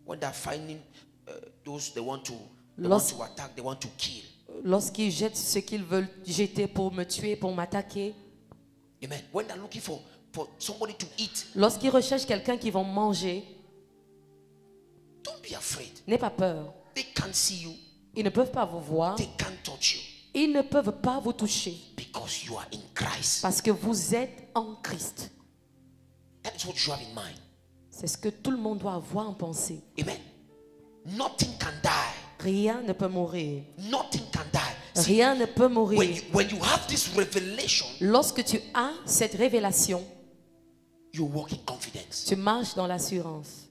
When they're finding those they want to attack, they want to kill. Lorsqu'ils jettent ce qu'ils veulent jeter pour me tuer, pour m'attaquer. Amen. When they're looking for somebody to eat, Lorsqu'ils recherchent quelqu'un qui vont manger, don't be afraid. n'aie pas peur. They can't see you. Ils ne peuvent pas vous voir. They can't touch you Ils ne peuvent pas vous toucher. because you are in Christ. Parce que vous êtes en Christ. That is what you have in mind. C'est ce que tout le monde doit avoir en pensée. Amen. Nothing can die. Rien ne peut mourir. Nothing can die. See, Rien ne peut mourir. when you have this revelation, Lorsque tu as cette révélation, you walk in confidence. tu marches dans l'assurance.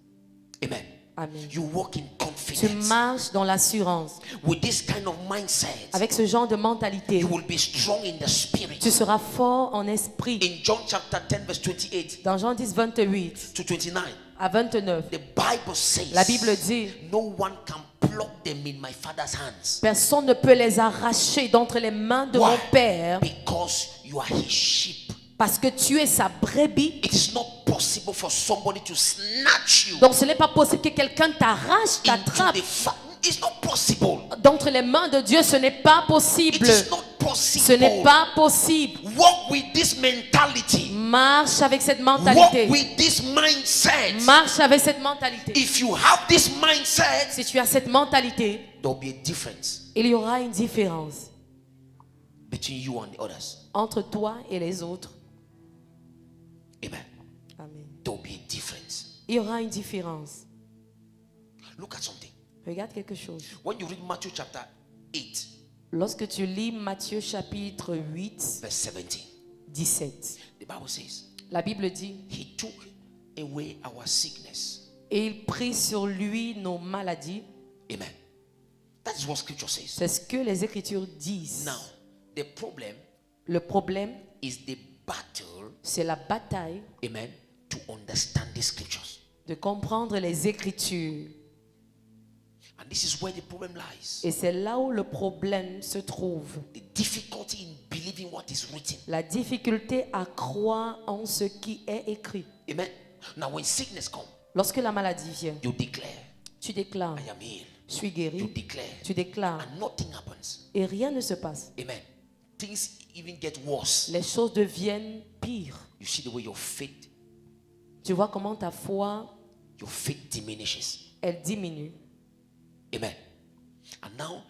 Amen. Amen. You walk in Tu confidence. marches dans l'assurance. With this kind of mindset, Avec ce genre de mentalité, you will be strong in the spirit. tu seras fort en esprit. In John chapter 10 verse 28 Dans Jean 10, 28 to 29, à 29, the Bible says, la Bible dit, no one can pluck them in my Father's hands. personne ne peut les arracher d'entre les mains de Why? mon Père Because you are his sheep. parce que tu es sa brebis. It is not possible for somebody to snatch you Donc ce n'est pas possible que quelqu'un t'arrache, into t'attrape. It's not possible. D'entre les mains de Dieu, ce n'est pas It possible. is not possible. Ce n'est pas possible. Walk with this mentality. Marche avec cette Walk mentalité. with this mindset. Marche avec cette mentalité. If you have this mindset, Si tu as cette mentalité, there will be a difference il y aura une différence between you and the others. entre toi et les autres. Amen. Amen. There will be a difference. Il y aura une différence. Look at something. Regarde quelque chose. When you read Matthew chapter 8, Lorsque tu lis Matthieu chapitre 8, verse 17, 17, the Bible says, la Bible dit, He took away our sickness. et il prit sur lui nos maladies. Amen. That is what scripture says. C'est ce que les Écritures disent. Now, the problem Le problème, is the battle C'est la bataille amen, to understand the scriptures. de comprendre les Écritures. And this is where the problem lies. Et c'est là où le problème se trouve. The difficulty in believing what is written. La difficulté à croire en ce qui est écrit. Amen. Now when sickness comes, Lorsque la maladie vient, you declare, tu déclares, I am healed. je suis You guéri. declare, Tu déclares and nothing happens. et rien ne se passe. Amen. Things even get worse. Les choses deviennent pires. You see the way your faith Tu vois comment ta foi, diminishes. elle diminue. Amen. And now,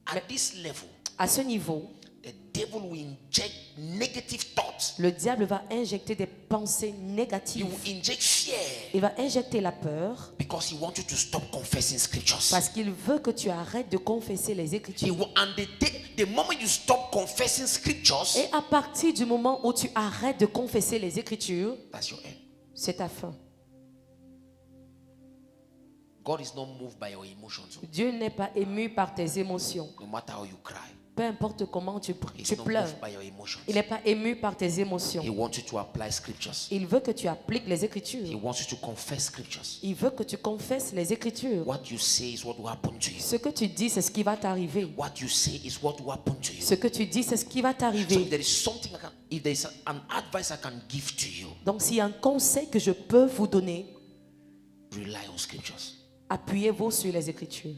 at this level, À ce niveau, the devil will inject negative thoughts. le diable va injecter des pensées He négatives. will inject fear Il va injecter la peur because he wants you to stop confessing scriptures. parce qu'il veut que tu arrêtes de confesser les He Écritures. will, and the moment you stop confessing scriptures, Et à partir du moment où tu arrêtes de confesser les Écritures, that's your end. c'est ta fin. God is not moved by your emotions. Dieu n'est pas ému par tes émotions. No matter how you cry, Peu importe comment tu he's not pleures, moved by your emotions. il n'est pas ému par tes He émotions. wants you to apply scriptures. Il veut que tu appliques les He Écritures. wants you to confess scriptures. Il veut que tu confesses les Écritures. What you say is what will happen to you. Ce que tu dis, c'est ce qui va t'arriver. What you say is what will happen to you. Ce que tu dis, c'est ce qui va So if t'arriver. there is something if there is an advice I can give to you, Donc, s'il y a un conseil que je peux vous donner, rely on scriptures. appuyez-vous sur les Écritures.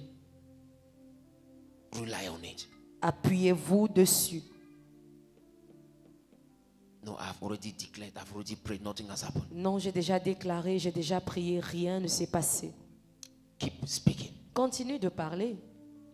Rely on it. Appuyez-vous dessus. No, I've already declared, I've already prayed, nothing has happened. Non, j'ai déjà déclaré, j'ai déjà prié, rien ne s'est passé. Keep speaking. Continue de parler.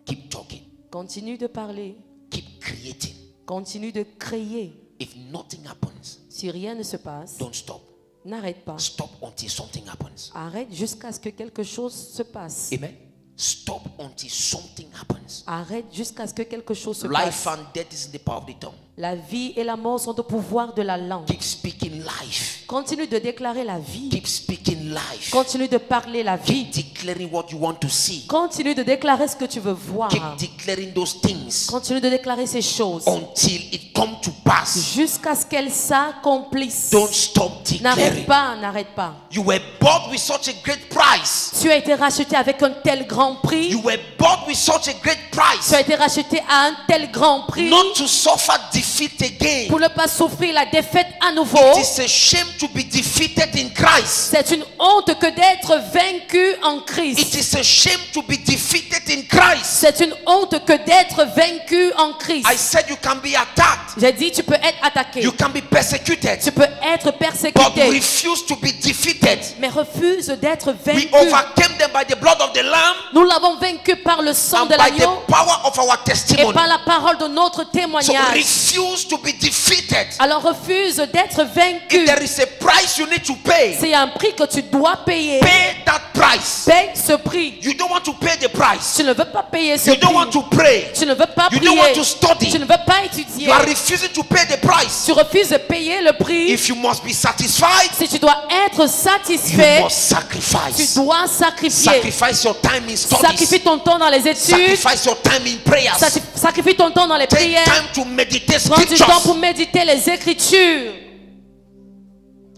Keep talking. Continue de parler. Keep creating. Continue de créer. If nothing happens, Si rien ne se passe, don't stop. n'arrête pas. Stop until something happens. Arrête jusqu'à ce que quelque chose se passe. Amen. Stop until something happens. Arrête jusqu'à ce que quelque chose se Life passe. and death is in the power of the tongue. La vie et la mort sont au pouvoir de la langue. Keep speaking life. Continue de déclarer la vie. Keep speaking life. Continue de parler la vie. Keep declaring what you want to see. Continue de déclarer ce que tu veux voir. Keep declaring those things Continue de déclarer ces choses until it come to pass. jusqu'à ce qu'elles s'accomplissent. Don't stop N'arrête declaring. pas, n'arrête pas. You were bought with such a great price. Tu as été racheté avec un tel grand prix. You were bought with such a great Tu price. as été racheté à un tel grand prix Not to suffer defeat again. pour ne pas souffrir la défaite à nouveau. It is a shame to be defeated in Christ. C'est une honte que d'être vaincu en It Christ. is a shame to be defeated in Christ. C'est une honte que d'être vaincu en Christ. I said you can be attacked. J'ai dit, tu peux être attaqué. You can be persecuted. Tu peux être But persécuté. refuse to be defeated. Mais refuse d'être We vaincu. overcame them by the blood of the Lamb Nous l'avons vaincu par le sang and de by l'agneau the power of our et testimony. par la parole de notre So témoignage. refuse to be defeated. Alors refuse d'être vaincu. If there is a price you need to pay, C'est un prix que tu dois payer. pay that price. Paye ce prix. You don't want to pay the price. Tu ne veux pas payer ce You don't want prix. to pray. Tu ne veux pas You don't want prier. to study. Tu ne veux pas étudier. You are refusing to pay the price. Tu refuses de payer le prix. If you must be satisfied, Si tu dois être you satisfait, must tu sacrifice. dois sacrifier. Sacrifice your time in studies. Sacrifie ton temps dans les études. Sacrifice your time in prayers. Sacrifie ton temps dans les Take prières. time to meditate Prends du temps pour scriptures. méditer les Écritures.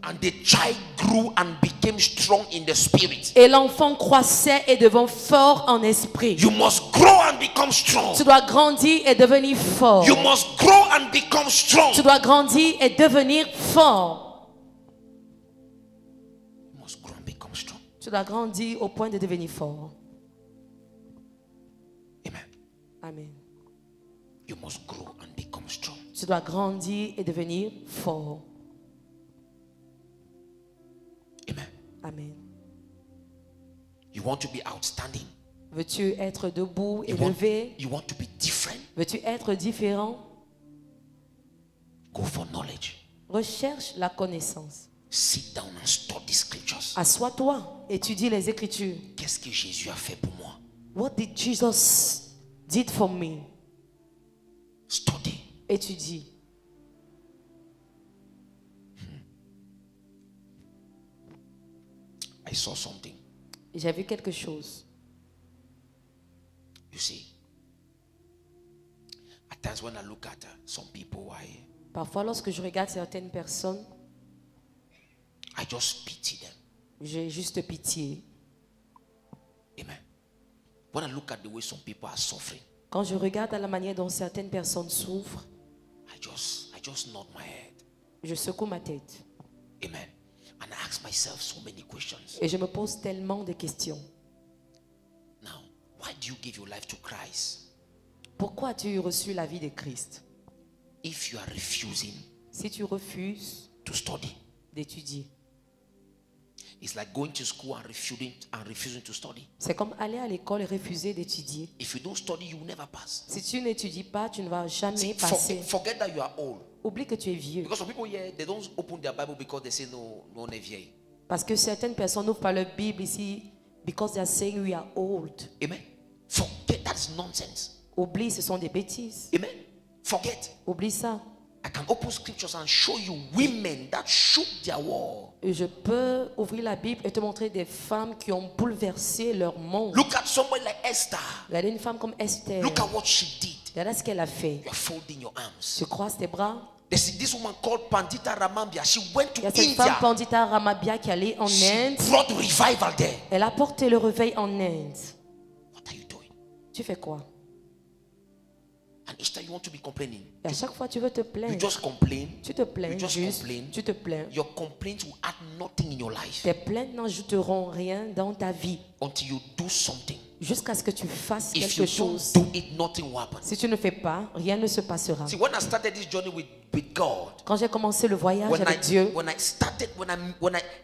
And the child grew and became strong in the spirit. Et l'enfant croissait et devint fort en esprit. You must grow and become strong. Tu dois grandir et devenir fort. You must grow and become strong. Tu dois grandir et devenir fort. You must grow and become strong. Tu dois grandir au point de devenir fort. Amen. Amen. You must grow and become strong. Tu dois grandir et devenir fort. Amen. Amen. You want to be outstanding. Veux-tu être debout, élevé? You want to be different. Veux-tu être différent? Go for knowledge. Recherche la connaissance. Sit down and study scriptures. Assois-toi, étudie les Écritures. Qu'est-ce que Jésus a fait pour moi? What did Jesus did for me? Study. Étudie. I saw something. J'ai vu quelque chose. You see, at times when I look at some people, Parfois, lorsque je regarde certaines personnes, I just pity them. J'ai juste pitié. Amen. When I look at the way some people are suffering, Quand je regarde à la manière dont certaines personnes souffrent, I just nod my head. je secoue ma tête. Amen. And I ask myself so many questions. Et je me pose tellement de questions. Now, why do you give your life to Christ Pourquoi as-tu reçu la vie de Christ if you are refusing si tu refuses to study? d'étudier? It's like going to school and refusing to study. C'est comme aller à l'école et refuser d'étudier. If you don't study, you will never pass. Si tu n'étudies pas, tu ne vas jamais See, passer. forget that you are old. Oublie que tu es vieux. Because some people here, they don't open their Bible because they say no, on est vieille. Parce que certaines personnes n'ouvrent pas leur Bible ici because they are saying we are old. Amen. Forget, that's nonsense. Oublie, ce sont des bêtises. Amen. Forget. Oublie ça. I can open scriptures and show you women that shook their world. Et je peux ouvrir la Bible et te montrer des femmes qui ont bouleversé leur monde. Look at somebody like Esther. Regardez une femme comme Esther. Look at what she did. Regardez ce qu'elle a fait. You are folding your arms. Tu croises tes bras. There's this woman called Pandita Ramambia. She went to Il y a cette femme India. Pandita Ramabia qui est allée en She Inde. brought revival there. Elle a porté le réveil en Inde. What are you doing? Tu fais quoi? And each time you want to be complaining, Et à chaque fois tu veux te you plaindre. just complain. Tu te plains You just juste. complain. Tu te plains. Your complaints will add nothing in your life Tes plaintes n'ajouteront rien dans ta vie until you do something. jusqu'à ce que tu fasses If quelque you chose. don't do it, nothing will happen. Si tu ne fais pas, rien ne se passera. See, when I started this journey with God, Quand j'ai commencé le voyage avec Dieu, when I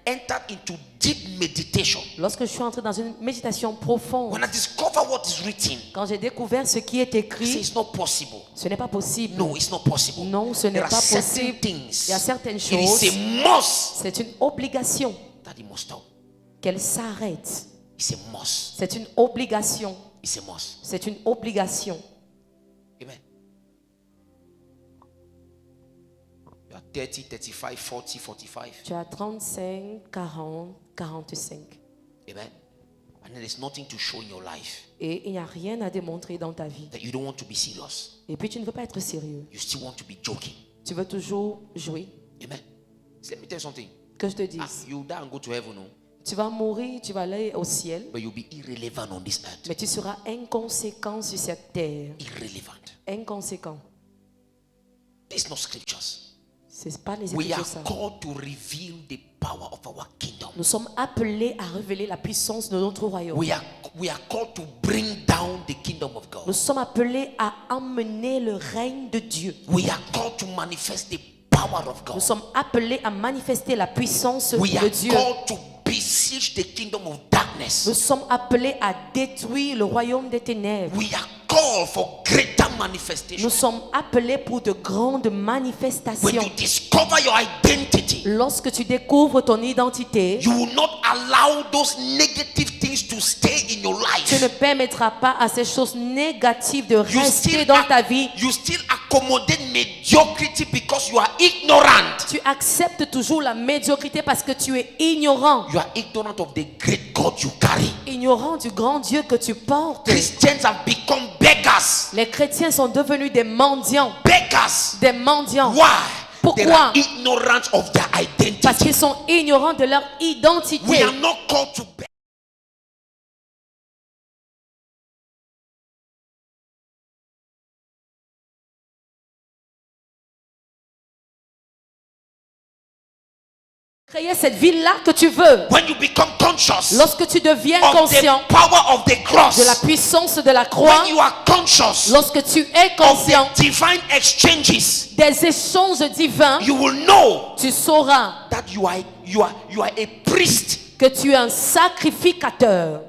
entered into deep meditation, lorsque je suis entré dans une méditation profonde, when I discover what is written, quand j'ai découvert ce qui est I say écrit, it's not possible. ce n'est pas possible. No, it's not possible. Non, ce n'est There are pas certain possible. things. Il y a certaines It choses, is a must c'est une obligation that it must stop. qu'elle s'arrête. It's a must. C'est une obligation. It's a must. C'est une obligation. Amen. You are 30, 35, 40, 45. Tu as 35, 40, 45. Amen. And there is nothing to show in your life Et il n'y a rien à démontrer dans ta vie. that you don't want to be serious. Et puis tu ne veux pas être sérieux. You still want to be joking. Tu veux toujours jouer. Amen. So let me tell you something. Que je te dise. You die and go to heaven, no? Tu vas mourir, tu vas aller au ciel. But you'll be irrelevant on this earth. Mais tu seras inconséquent sur cette terre. Irrelevant. Inconséquent. These not scriptures. Ce n'est pas les We are Écritures ça. called to reveal the power of our kingdom. Nous sommes appelés à révéler la puissance de notre royaume. We are called to bring down the kingdom of Nous God. sommes appelés à emmener le règne de Dieu. We are called to manifest the power of Nous God. sommes appelés à manifester la puissance We de are Dieu. called to besiege the kingdom of darkness. Nous sommes appelés à détruire le royaume des ténèbres. We are called for greater Nous manifestation. sommes appelés pour de grandes When manifestations. you discover your identity, Lorsque tu découvres ton identité, you will not allow those negative things to stay in your tu ne life. permettras pas à ces choses négatives de rester dans ta vie. You still accommodate mediocrity because you are ignorant. Tu acceptes toujours la médiocrité parce que tu es ignorant. You are ignorant of the great God you carry. Ignorant du grand Dieu que tu portes. Christians have become beggars. Les chrétiens sont devenus des mendiants. Beggars. Des mendiants. Why? Pourquoi? They are ignorant of their identity. Parce qu'ils sont ignorants de leur We identité. are not called to beg. Créer cette vie-là que tu veux. When you become conscious Lorsque tu deviens of conscient the power of the cross, de la puissance de la croix, when you are conscious lorsque tu es of conscient the divine exchanges, des échanges divins, you will know tu sauras that you are a priest. que tu es un sacrificateur.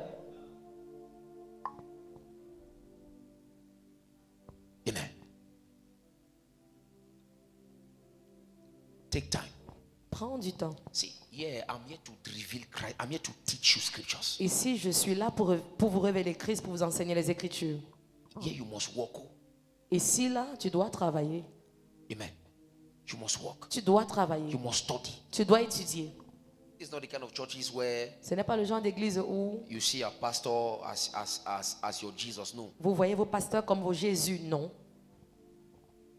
Amen. Take time. Prends du temps. See, yeah, I'm here to reveal Christ. I'm here to teach you scriptures. Ici, je suis là pour vous révéler Christ, pour vous enseigner les Écritures. Here you must walk. Oh. Ici, là, tu dois travailler. Amen. You must walk. Tu dois travailler. You must study. Tu dois étudier. It's not the kind of churches where Ce n'est pas le genre d'église où you see a pastor as your Jesus. No. vous voyez vos pasteurs comme vos Jésus. Non.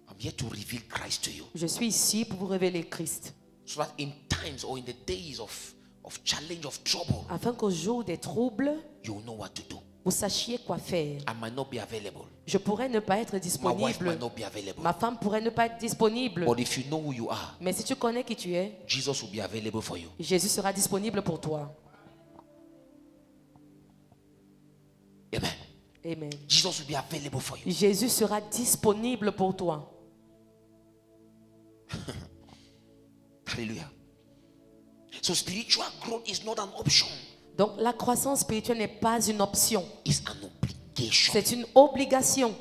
I'm here to reveal Christ to you. Je suis ici pour vous révéler Christ. So that in time times or in the days of challenge, of trouble, afin qu'au jour des troubles, you will know what to do. vous sachiez quoi faire. I might not be available. Je pourrais ne pas être My wife disponible. might not be available. Ma femme pourrait ne pas être disponible. But if you know who you are, Mais si tu connais qui tu es, Jesus will be available for you. Jésus sera disponible pour toi. Amen. Amen. Jesus will be available for you. Jésus sera disponible pour toi. Hallelujah. So spiritual growth is not an option. Donc la croissance spirituelle n'est pas une option. It's an obligation C'est une obligation.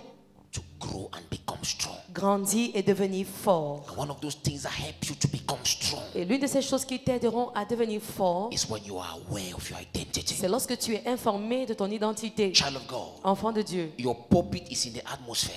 to grow and become strong. Grandir et devenir fort. And one of those things that help you to become strong Et l'une de ces choses qui t'aideront à devenir fort, is when you are aware of your identity. c'est lorsque tu es informé de ton identité. Child of God, Enfant de Dieu, your pulpit is in the atmosphere.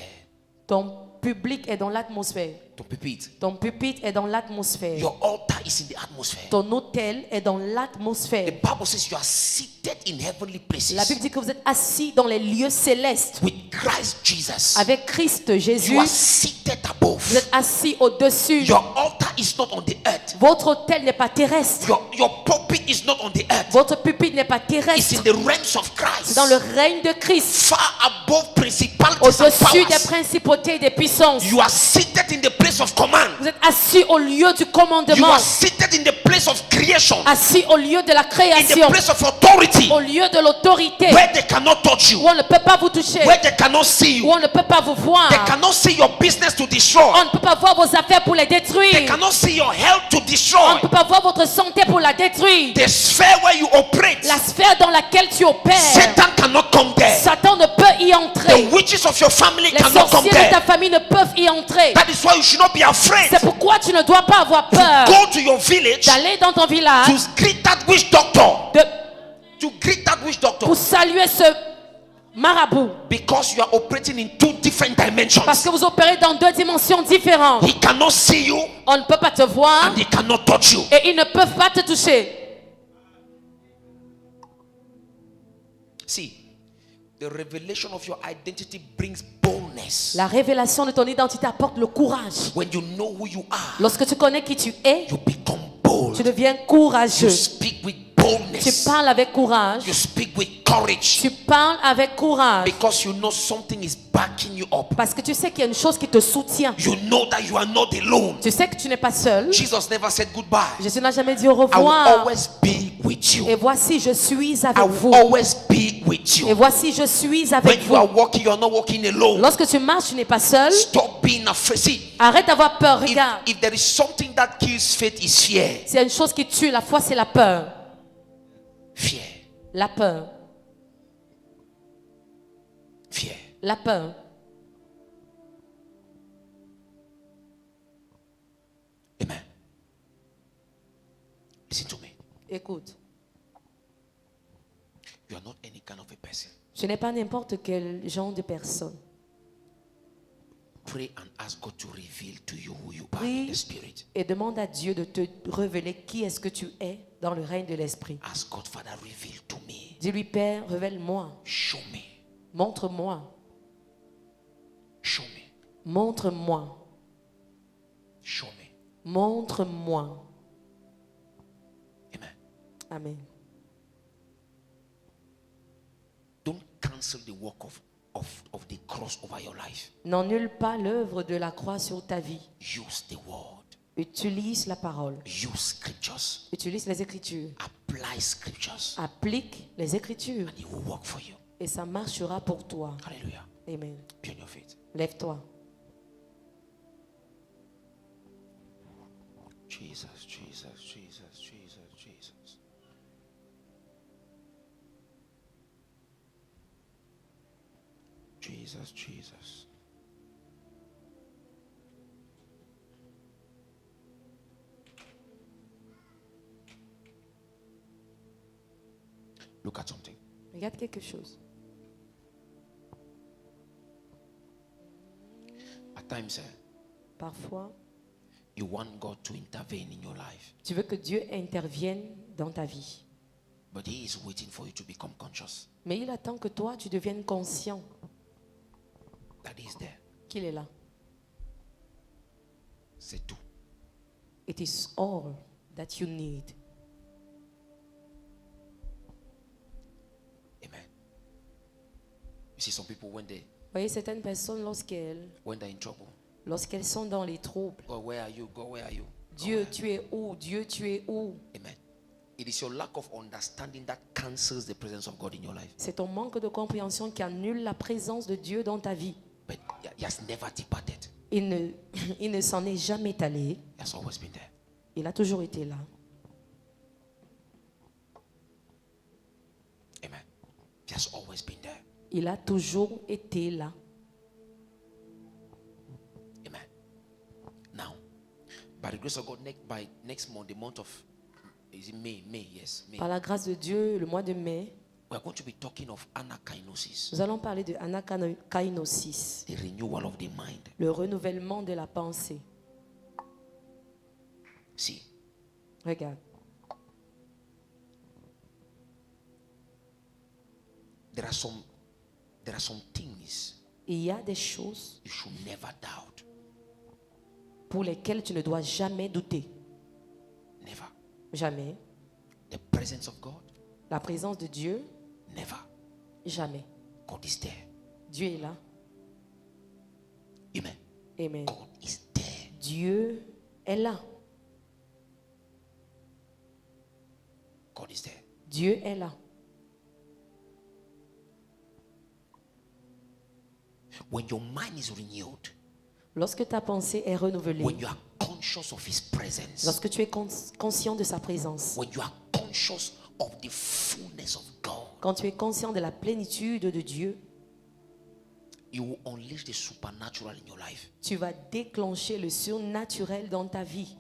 ton public est dans l'atmosphère. Ton pulpit. Ton pupitre est dans l'atmosphère. Your altar is in the atmosphere. Ton autel est dans The l'atmosphère. Bible says you are seated in heavenly places La Bible dit que vous êtes assis dans les lieux célestes with Christ Jesus. avec Christ Jésus. You are seated Vous above. êtes assis au-dessus. Your altar is not on the earth. Votre autel n'est pas terrestre. Your pulpit is not on the earth. Votre pupitre n'est pas It's terrestre. in the realms of C'est Christ. dans le règne de Christ. Far above principalities and Au-dessus des powers. principautés et des puissances. You are seated in the place of command. Vous êtes assis au lieu du You commandement. are seated in the place of creation. Assis au lieu de la In the création. place of authority. Au lieu de l'autorité. Where they cannot touch you. Où on ne peut pas vous toucher. Where they cannot see Où you. on ne peut pas vous voir. They cannot see your business to destroy. On ne peut pas voir vos affaires pour les They détruire. cannot see your health to On destroy. ne peut pas voir votre santé pour la détruire. The sphere where you operate, La sphère dans laquelle tu opères. Satan cannot come there. Satan ne peut y entrer. The witches of your family Les cannot come sorciers de ta there. famille ne peuvent y entrer. That is why you should not be afraid. C'est pourquoi tu ne dois pas avoir peur Go to your village d'aller dans ton village to greet that witch doctor. de, To greet that witch doctor. pour saluer ce marabout. Because you are operating in two different dimensions. Parce que vous opérez dans deux dimensions différentes. He cannot see you On ne peut pas te voir and he cannot touch you. et ils ne peuvent pas te toucher. See, the revelation of your identity brings boldness. La révélation de ton identité apporte le courage. When you know who you are, Lorsque tu connais qui tu es, you become bold. tu deviens You courageux. speak with Tu boldness. parles avec courage. You speak with courage. Tu parles avec courage. Because you know something is backing you up. Parce que tu sais qu'il y a une chose qui te soutient. You know that you are not alone. Tu sais que tu n'es pas seul. Jesus never said goodbye. Jésus n'a jamais dit au I will revoir. always be with you. Et voici, je suis I avec will vous. always be with Et you. voici, je suis When avec you vous. are walking, you are not walking alone. Lorsque tu marches, tu n'es pas seul. Stop being afraid. See, Arrête d'avoir peur. Regarde. if there is something that kills faith, is fear. S'il y a une chose qui tue la foi, c'est la peur. Fear. La peur. Fear. La peur. Amen. Listen to me. Écoute, You are not any kind of a person. je n'ai pas n'importe quel genre de personne. Pray and ask God to reveal to you who you are Prie. in the spirit. Et demande à Dieu de te révéler qui est-ce que tu es dans le règne de l'esprit. Ask God, Father, reveal to me. Dis-lui, Père, révèle-moi. Show me. Montre-moi. Show me. Montre-moi. Show me. Montre-moi. Amen. Amen. Don't cancel the work of the cross over your life. N'annule pas l'œuvre de la croix sur ta vie. Use the word. Utilise la parole. Use scriptures. Utilise les Écritures. Apply scriptures. Applique les Écritures. And it will work for you. Et ça marchera pour toi. Hallelujah. Amen. Be on your feet. Lève-toi. Jesus, Jesus, Jesus, Jesus, Jesus. Jesus, Jesus. Look at something. Regarde quelque chose. At times, Parfois, you want God to intervene in your life, tu veux que Dieu intervienne dans ta vie. but He is waiting for you to become conscious Mais il attend que toi, tu deviennes conscient that He is there. qu'il est là. C'est tout. It is all. that you need. Amen. You see some people when Vous voyez certaines personnes lorsqu'elles they're in trouble. sont dans les troubles. God, where are you? God, where are you? Dieu, tu es où? Dieu, tu es où? Amen. It is your lack of understanding that cancels the presence of God in your life. C'est ton manque de compréhension qui annule la présence de Dieu dans ta vie. But he has never departed. Il ne s'en est jamais allé. He has always been there. Il a toujours été là. Amen. He has always been there. Il a toujours été là. Amen. Now, by the grace of God, by next month, the month of, is it May? May, yes. May. Par la grâce de Dieu, le mois de mai, We are going to be talking of anakainosis, nous allons parler de anakainosis, the renewal of the mind. le renouvellement de la pensée. See, Regarde, there are some things il y a des choses you should never doubt. pour lesquelles tu ne dois jamais douter. Never. Jamais. The presence of God, La présence de Dieu, never. jamais. God is there. Dieu est là. Amen. Amen. God is there. Dieu est là. God is there. Dieu est là. When your mind is renewed, Lorsque ta pensée est renouvelée, when you are conscious of His presence, lorsque tu es conscient de sa présence, when you are conscious of the fullness of God, quand tu es conscient de la plénitude de Dieu, you will unleash the supernatural in your life. tu vas déclencher le surnaturel dans ta vie.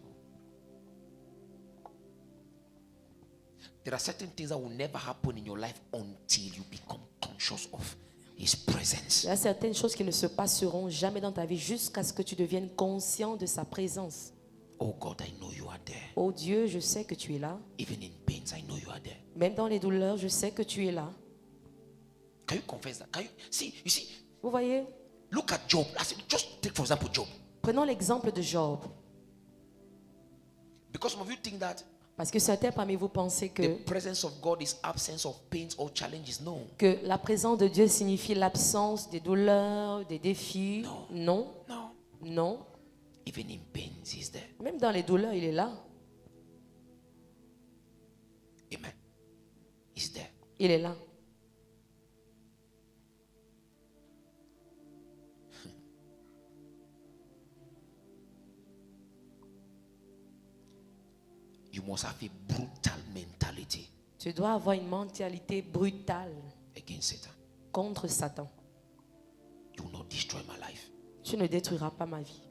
There are certain things that will never happen in your life until you become conscious of His presence. Il y a certaines choses qui ne se passeront jamais dans ta vie jusqu'à ce que tu deviennes conscient de sa présence. Oh God, I know you are there. Oh Dieu, je sais que tu es là. Even in pains, I know you are there. Même dans les douleurs, je sais que tu es là. Can you confess that? Can you see? You see, Vous voyez, look at Job. Just take for example Job. prenons l'exemple de Job. Because some of you think that Parce que certains parmi vous pensez the presence of God is absence of pains or challenges. No. que la présence de Dieu signifie l'absence des douleurs, des défis. Non. Non, No. non. Even in pains, He's there. Même dans les douleurs, il est là. Amen. He's there. Il est là. You must have a brutal mentality Tu dois avoir une mentalité brutale against Satan. contre Satan. You will not destroy my life. Tu ne détruiras pas ma vie.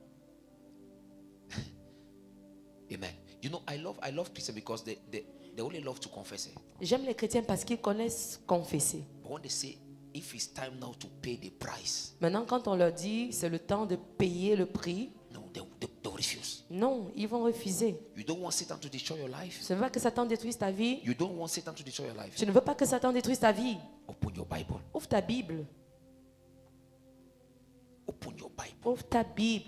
Amen. You know, I love Christians because they only love to confess it. J'aime les chrétiens parce qu'ils connaissent confesser. But when they say, if it's time now to pay the price, Maintenant, quand on leur dit c'est le temps de payer le prix, no, they refuse. non, ils vont refuser. You don't want Satan to destroy your life. Tu ne veux pas que Satan détruise ta vie. You don't want Satan to destroy your life. Tu ne veux pas que Satan détruise ta vie. Open your Bible. Ouvre ta Bible. Open your Bible. Ouvre ta Bible.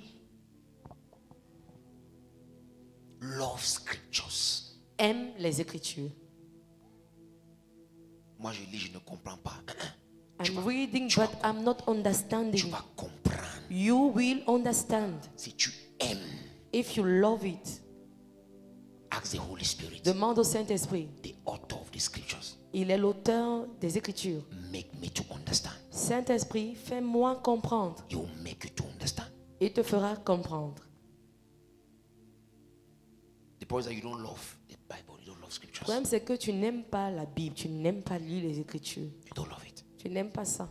Love scriptures. Aime les Écritures. Moi, je lis, je ne comprends pas. I'm reading, but I'm not Tu understanding. vas comprendre. You will understand. Si tu aimes, If you love it, ask the Holy Spirit, demande au Saint-Esprit. the author of the scriptures, Il est l'auteur des Écritures. make me to understand. Saint-Esprit, fais-moi comprendre. He will make you to understand. Il te fera comprendre. The point is that you don't love the Bible, you don't love Le scriptures. problème, c'est que tu n'aimes pas la Bible. Tu n'aimes pas lire les Écritures. You don't love it. Tu n'aimes pas ça.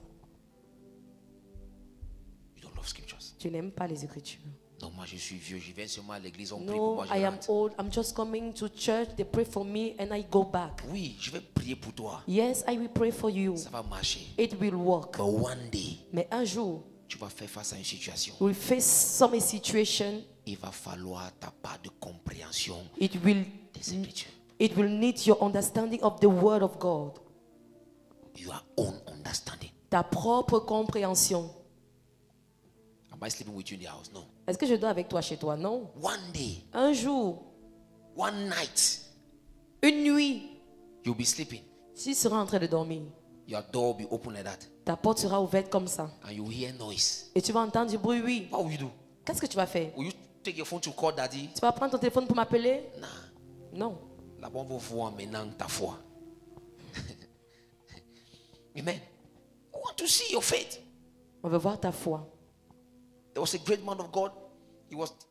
You don't love scriptures. Tu n'aimes pas les Écritures. Non, moi je suis vieux, je viens seulement à l'église, on prie pour No, moi. I je am rentre. old. I'm just coming to church. They pray for me and I go back. Oui, je vais prier pour toi. Yes, I will pray for you. Ça va marcher. It will work. But one day, Mais un jour, tu vas faire face à une situation. you will face some situation. Il va falloir ta part de compréhension It will need your understanding of the word of God. your own understanding. Ta propre compréhension. Am I sleeping with you in the house? No. Est-ce que je dors avec toi chez toi? Non. One day, Un jour, one night, Une nuit, you'll be sleeping. tu seras en train de dormir. Your door will be open like that. Ta porte sera ouverte comme ça. And you hear noise. Et tu vas entendre du bruit, oui. What will you do? Qu'est-ce que tu vas faire? Will you take your phone to call daddy? Tu vas prendre ton téléphone pour m'appeler? Nah. Non. La bonne voix maintenant ta foi. Amen. I want to see your faith. On veut voir ta foi. There was a great man of God.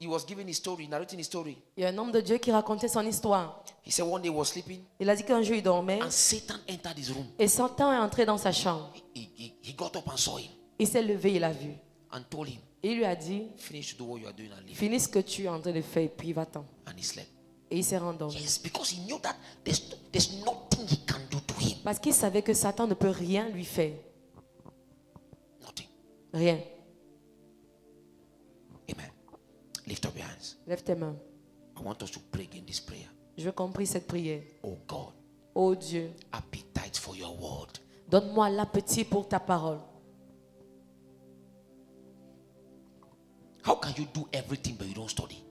He was giving his story, narrating his story. Il y a un homme de Dieu qui racontait son histoire. He said one day he was sleeping Il a dit qu'un jour il dormait and Satan entered his room. et Satan est entré dans sa chambre. He got up and saw him Il s'est levé, il l'a vu. and told him, Et il lui a dit, finish to do what you are doing and leave. finis ce que tu es en train de faire et puis va-t'en. And he slept. Et il s'est rendormi. Yes, because he knew that there's nothing he can do to him. Parce qu'il savait que Satan ne peut rien lui faire. Nothing. Rien. Amen. Lift up your hands. Lève tes mains. I want us to pray again this prayer. Je veux qu'on prie cette prière. Oh God, Oh Dieu, appetite for your word. donne-moi l'appétit pour ta parole. How can you do everything but you don't study?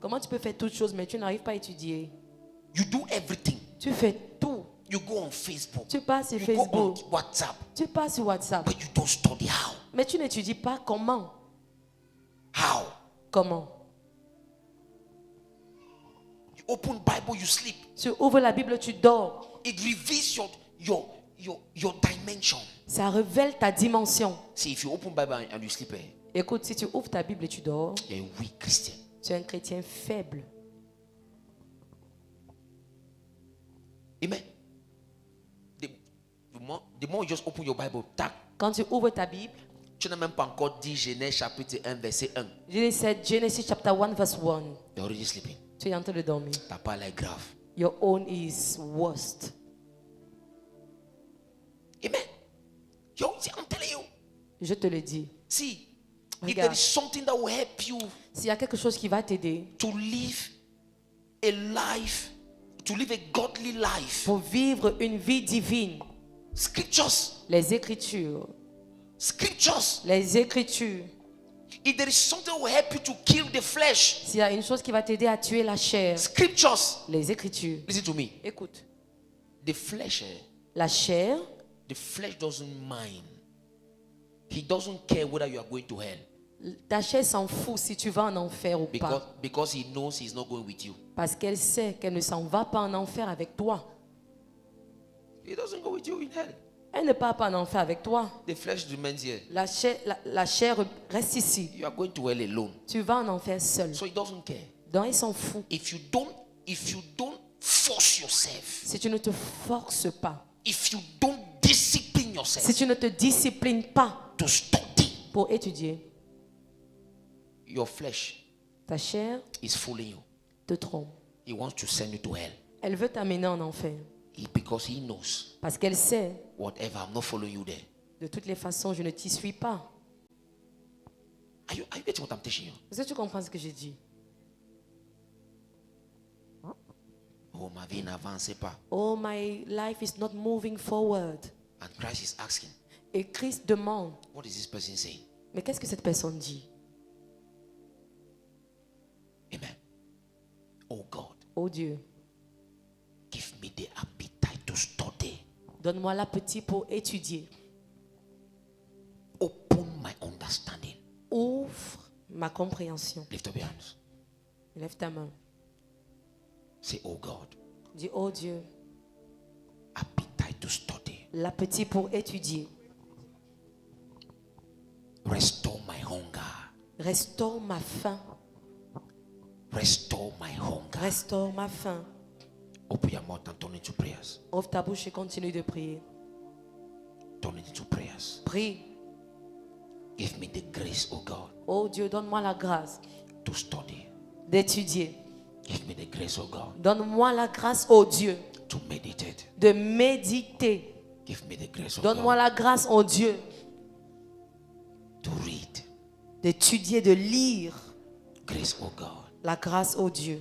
Comment tu peux faire toutes choses mais tu n'arrives pas à étudier? You do everything. Tu fais tout. You go on Facebook. Tu passes sur You go on Facebook. WhatsApp. Tu passes sur WhatsApp. But you don't study how. Mais tu n'étudies pas comment. How? Comment? You open Bible, you sleep. Tu ouvres la Bible, tu dors. It reveals your dimension. Ça révèle ta dimension. See, if you open Bible and you sleep, Écoute, si tu ouvres ta Bible et tu dors, you're a weak Christian. tu es un chrétien faible. Amen. The more you just open your Bible, tac, Quand tu ouvres ta Bible, tu n'as même pas encore dit Genèse chapitre 1, verset 1. Genesis chapter 1 verse 1. You're already sleeping. Tu es en train de dormir. Ta part est grave. Your own is worst. Amen. See, I'm telling you. Je te le dis. See, if Regarde. there is something that will help you S'il y a quelque chose qui va t'aider to live a life, to live a godly life, pour vivre une vie divine, scriptures, les Écritures. scriptures. Les Écritures. If there is something that will help you to kill the flesh, S'il y a une chose qui va t'aider à tuer la chair, scriptures. les Écritures. Listen to me. Écoute, The flesh, la chair, the flesh doesn't mind. He doesn't care whether you are going to hell ta chair s'en fout si tu vas en enfer ou pas. because he knows he's not going with you. Parce qu'elle sait qu'elle ne s'en va pas en enfer avec toi. He doesn't go with you in hell. Elle ne part pas en enfer avec toi. The flesh remains here. La chair reste ici. You are going to hell alone. Tu vas en enfer seul. So he doesn't care. Donc il s'en fout. If you don't force yourself, Si tu ne te forces pas, if you don't discipline yourself si tu ne te disciplines pas to study, pour étudier, your flesh ta chair is fooling you. te trompe. He wants to send you to hell. Elle veut t'amener en enfer. Because he knows, Parce qu'elle sait, whatever, I'm not following you there. de toutes les façons, je ne t'y suis pas. Are you getting what I'm teaching you? Est-ce que tu comprends ce que j'ai dit? Oh, ma vie n'avance pas. Oh, my life is not moving forward. And Christ is asking, Et Christ demande, what is this person saying? mais qu'est-ce que cette personne dit? Amen. Oh God, Oh Dieu, give me the appetite to study. donne-moi l'appétit pour étudier. Open my understanding. Ouvre ma compréhension. Lift up your hands. Lève ta main. Say, oh God, Dis, oh Dieu, appetite to study. l'appétit pour étudier. Restore my hunger. Restaure ma faim. Restore my hunger. Restaure ma faim. Open your mouth and turn into prayers. Ouvre ta bouche et continue de prier. Turn it into prayers. Prie. Give me the grace, oh God, Oh Dieu, donne-moi la grâce to study. d'étudier. Give me the grace, oh God, Donne-moi la grâce, oh Dieu, to meditate. de méditer. Give me the grace, oh Donne-moi God, la grâce, oh Dieu, to read. d'étudier, de lire. Grace, oh God, La grâce, oh Dieu.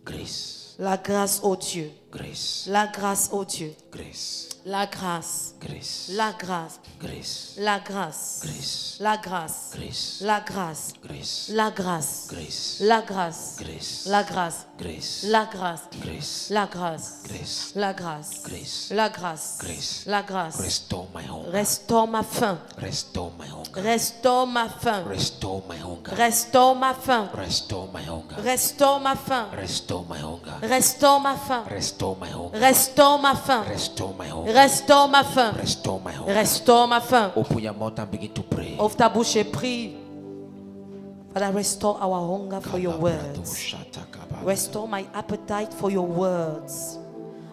grace. La grâce, oh Dieu. Grace. La grâce, oh Dieu. Grace. La grâce. Grace. La grâce. Grace. La grâce. Grace. La grâce. Grace. La grâce. Grace. La grâce. Grace. La grâce. Grace. La grâce. Grace. La grâce. Grace. La grâce. Grace. La grâce. Grace. La grâce. Grace. La grâce. Restore my hunger. Restaure ma faim. Restore my hunger. Restaure ma faim. Restore my hunger. Restaure ma faim. Restore my hunger. Restaure ma faim. Restore my hunger. Restaure ma faim. Restore my hunger. Restaure ma faim. Restore my hunger. Restaure ma faim. Restore my hunger. Restaure ma faim. Open your mouth and begin to pray. Ouvre ta bouche et prie. Father, restore our hunger for your words. Restore my appetite for your words.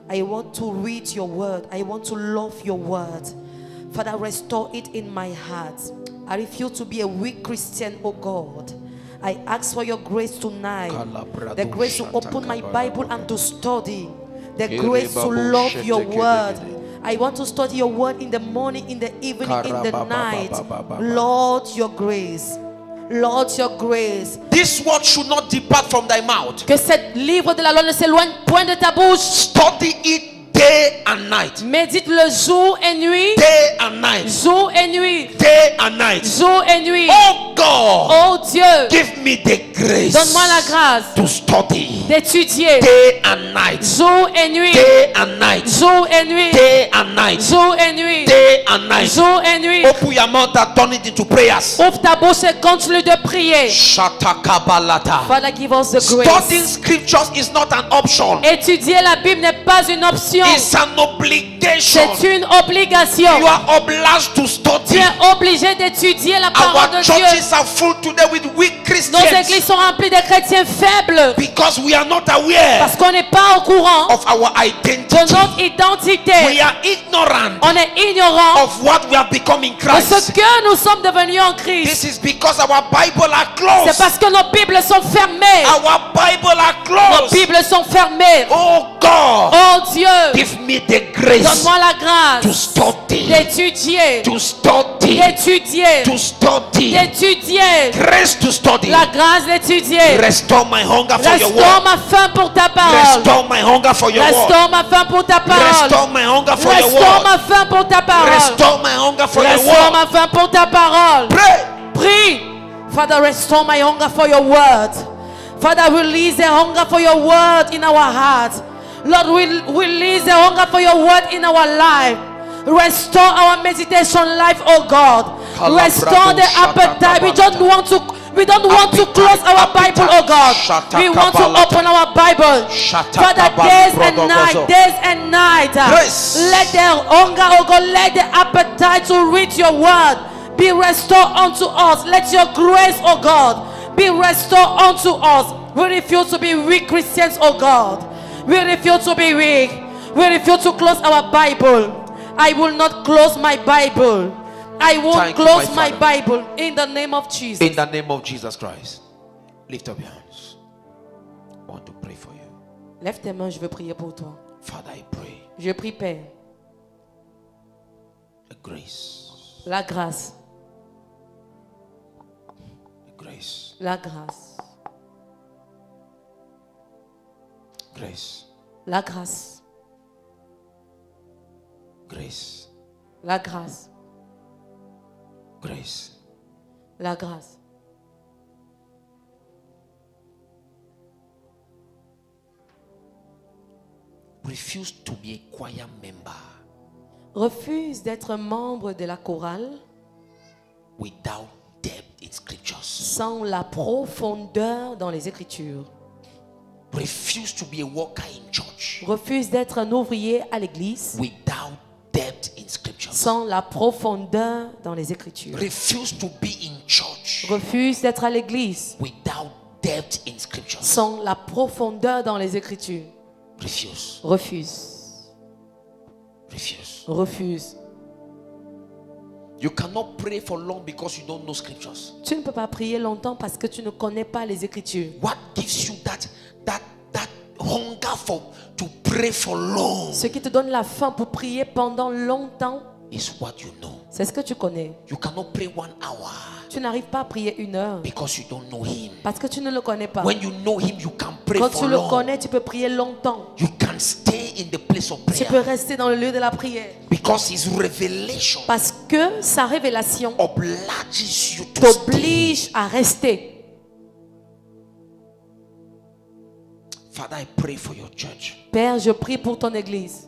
I want to read your word. I want to love your word. Father, restore it in my heart. I refuse to be a weak Christian, oh God. I ask for your grace tonight. The grace to open my Bible and to study. The grace to love your word. I want to study your word in the morning, in the evening, in the night. Lord, your grace. Lord, your grace. This word should not depart from thy mouth. Que ce livre de la loi ne s'éloigne point de ta bouche. Study it day and night. Médite le jour et nuit. Day and night. Jour et nuit. Day and night. Jour et nuit. Oh God. Oh Dieu. Give me the grace. Donne-moi la grâce to study. d'étudier. Day and night. Jour et nuit. Day and night. Jour et nuit. Day and night. Jour et nuit. Day and night. Jour et nuit. Open your mouth and turn it into prayers. Ouvre ta bouche et continue de prier. Shatakabalata. Father, give us the Studying grace. scriptures is not an option. Étudier la Bible n'est pas une option. It's an obligation. C'est une obligation. You are obliged to Tu study. es obligé d'étudier la parole Our de Dieu. churches are full today with weak Nos Christians églises sont remplies de chrétiens faibles because we are not aware parce qu'on n'est pas au courant of our de identity. notre identité. We are ignorant On est ignorant of what we have become in de ce Christ. que nous sommes devenus en Christ. This is because our Bible are C'est closed. parce que nos Bibles sont fermées. Our Bible are Nos closed. Bibles sont fermées. Oh God, Oh Dieu, give me the grace donne-moi la to grâce study, d'étudier, to study, d'étudier, to study. d'étudier. Grace to study. La grâce d'étudier. Restore my hunger for your Restaure word. ma faim pour ta parole. Restore my hunger for your word. Restaure ma faim pour ta parole. Restore my hunger for your Restaure word. ma faim pour ta parole. Restore my hunger for your Restaure word. ma faim pour ta parole. Pray. Prie. Father, restore my hunger for your word. Father, release the hunger for your word in our hearts. Lord, release the hunger for your word in our life. Restore our meditation life, oh God. Restore the appetite. We don't want to close our Bible, oh God. We want to open our Bible. Father, days and night. Grace. Let the hunger, oh God, let the appetite to read your word be restored unto us. Let your grace, oh God, be restored unto us. We refuse to be weak Christians, oh God. We refuse to be weak. We refuse to close our Bible. I will not close my Bible. I won't Thank you, close my my Bible in the name of Jesus. In the name of Jesus Christ. Lift up your hands. I want to pray for you. Lève tes mains, je veux prier pour toi. Father, I pray. Je prie, Père, The grace. la grâce, The grace. la grâce, Grace. la grâce, Grace. la grâce, Grace. la grâce. Refuse to be a choir member Refuse d'être membre de la chorale without depth in scriptures. sans la profondeur dans les Écritures. Refuse to be a worker in church Refuse d'être un ouvrier à l'église without depth in scriptures. sans la profondeur dans les Écritures. Refuse to be in church Refuse d'être à l'église without depth in scriptures. sans la profondeur dans les Écritures. Refuse. Refuse. Refuse. Refuse. You cannot pray for long because you don't know scriptures. Tu ne peux pas prier longtemps parce que tu ne connais pas les Écritures. What gives you that hunger to pray for long Ce qui te donne la faim pour prier pendant longtemps, is what you know. c'est ce que tu connais. You cannot pray 1 hour Tu n'arrives pas à prier 1 heure because you don't know him. parce que tu ne le connais pas. When you know him, you can pray pray Quand for tu le long. connais, tu peux prier longtemps. You can stay in the place of Tu peux prayer rester dans le lieu de la prière. because His revelation Parce que sa révélation obliges you to stay. t'oblige à rester. Father, I pray for your church. Père, je prie pour ton église.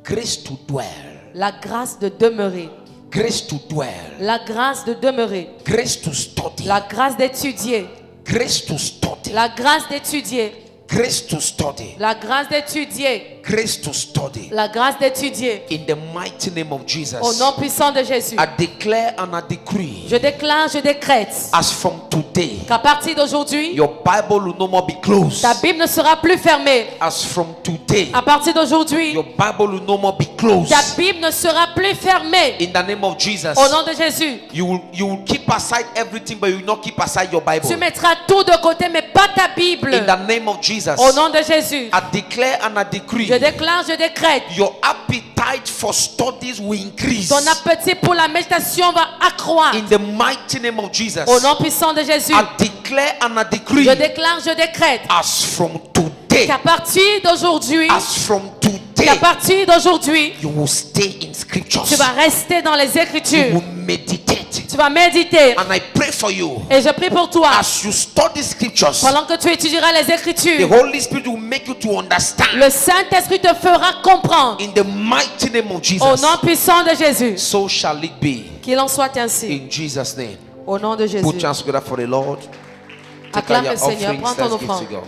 Grace to dwell. La grâce de demeurer. Grace to dwell. La grâce de demeurer. Grace to study. La grâce d'étudier. Grace to study. La grâce d'étudier. Grace to study. La grâce d'étudier. Grace to study. La grâce d'étudier. In the mighty name of Jesus. Au nom puissant de Jésus. I declare and I decree. Je déclare, je décrète As from today, qu'à partir d'aujourd'hui, your Bible will no more be closed. ta Bible ne sera plus fermée. As from today, À partir d'aujourd'hui, your Bible will no more be closed. ta Bible ne sera plus fermée. In the name of Jesus, Au nom de Jésus, you will keep aside everything, but you will not keep aside your Bible. tu mettras tout de côté, mais pas ta Bible. In the name of Jesus, Au nom de Jésus, I declare and I decree. je déclare, je décrète. Your appetite for studies will increase. Ton appétit pour la méditation va accroître. In the mighty name of Jesus, Au nom puissant de Jésus, I declare and I decree. je déclare, je décrète As from today, qu'à partir d'aujourd'hui, as from qu'à today, partir d'aujourd'hui, you will stay in scriptures. tu vas rester dans les You Écritures. will meditate. Tu vas méditer. And I pray for you. Et je prie pour toi. As you study scriptures, Pendant que tu étudieras les the Écritures, Holy Spirit will make you to understand. le Saint-Esprit te fera comprendre. In the mighty name of Au Jesus, nom puissant de Jésus. so shall it be. Qu'il en soit ainsi. In Jesus' name. Au nom de Jésus. Put your hands together for the Lord. Take out Acclame your le Seigneur. offerings. Prends ton Let's give offrande. to God.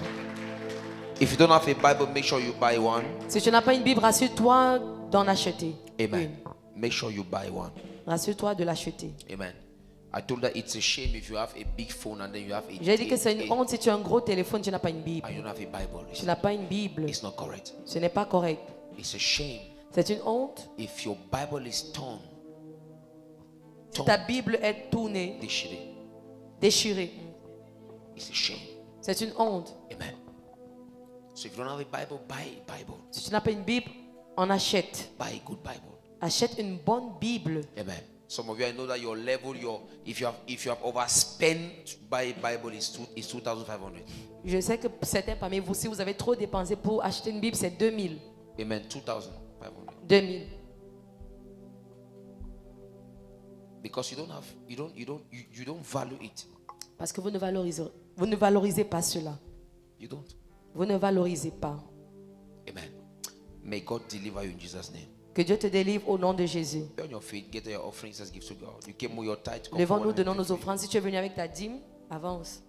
If you don't have a Bible, make sure you buy one. Si tu n'as pas une Bible, rassure-toi d'en acheter. Amen. Make sure you buy one. Rassure-toi de l'acheter. Amen. I told her it's a shame if you have a big phone and then you have a, J'ai dit que c'est une honte si tu as un gros téléphone, tu n'as pas une Bible. and you don't have a Bible. Tu n'as pas une Bible. It's not correct. Ce n'est pas correct. It's a shame C'est une honte. if your Bible is torn, Si ta Bible est tournée, déchiré. déchirée. It's a shame. C'est une honte. Amen. So if you don't have a Bible, buy a Bible. Si tu n'as pas une Bible, on achète. Buy a good Bible. Achète une bonne Bible. Amen. Some of you, I know that your level, if you have overspent, buy a Bible is 2,500. Je sais que certains parmi vous, si vous avez trop dépensé pour acheter une Bible, c'est 2000. Amen. 2,500. 2000. Because you don't value it. Parce que vous ne valorisez pas cela. You don't. Vous ne valorisez pas. Amen. May God deliver you in Jesus' name. Que Dieu te délivre au nom de Jésus. Be on your feet, get your offerings, let's give to God. You came with your tithe. come Levons-nous, forward and donnons give nos to Him. offrandes. Si tu es venu avec ta dîme, avance.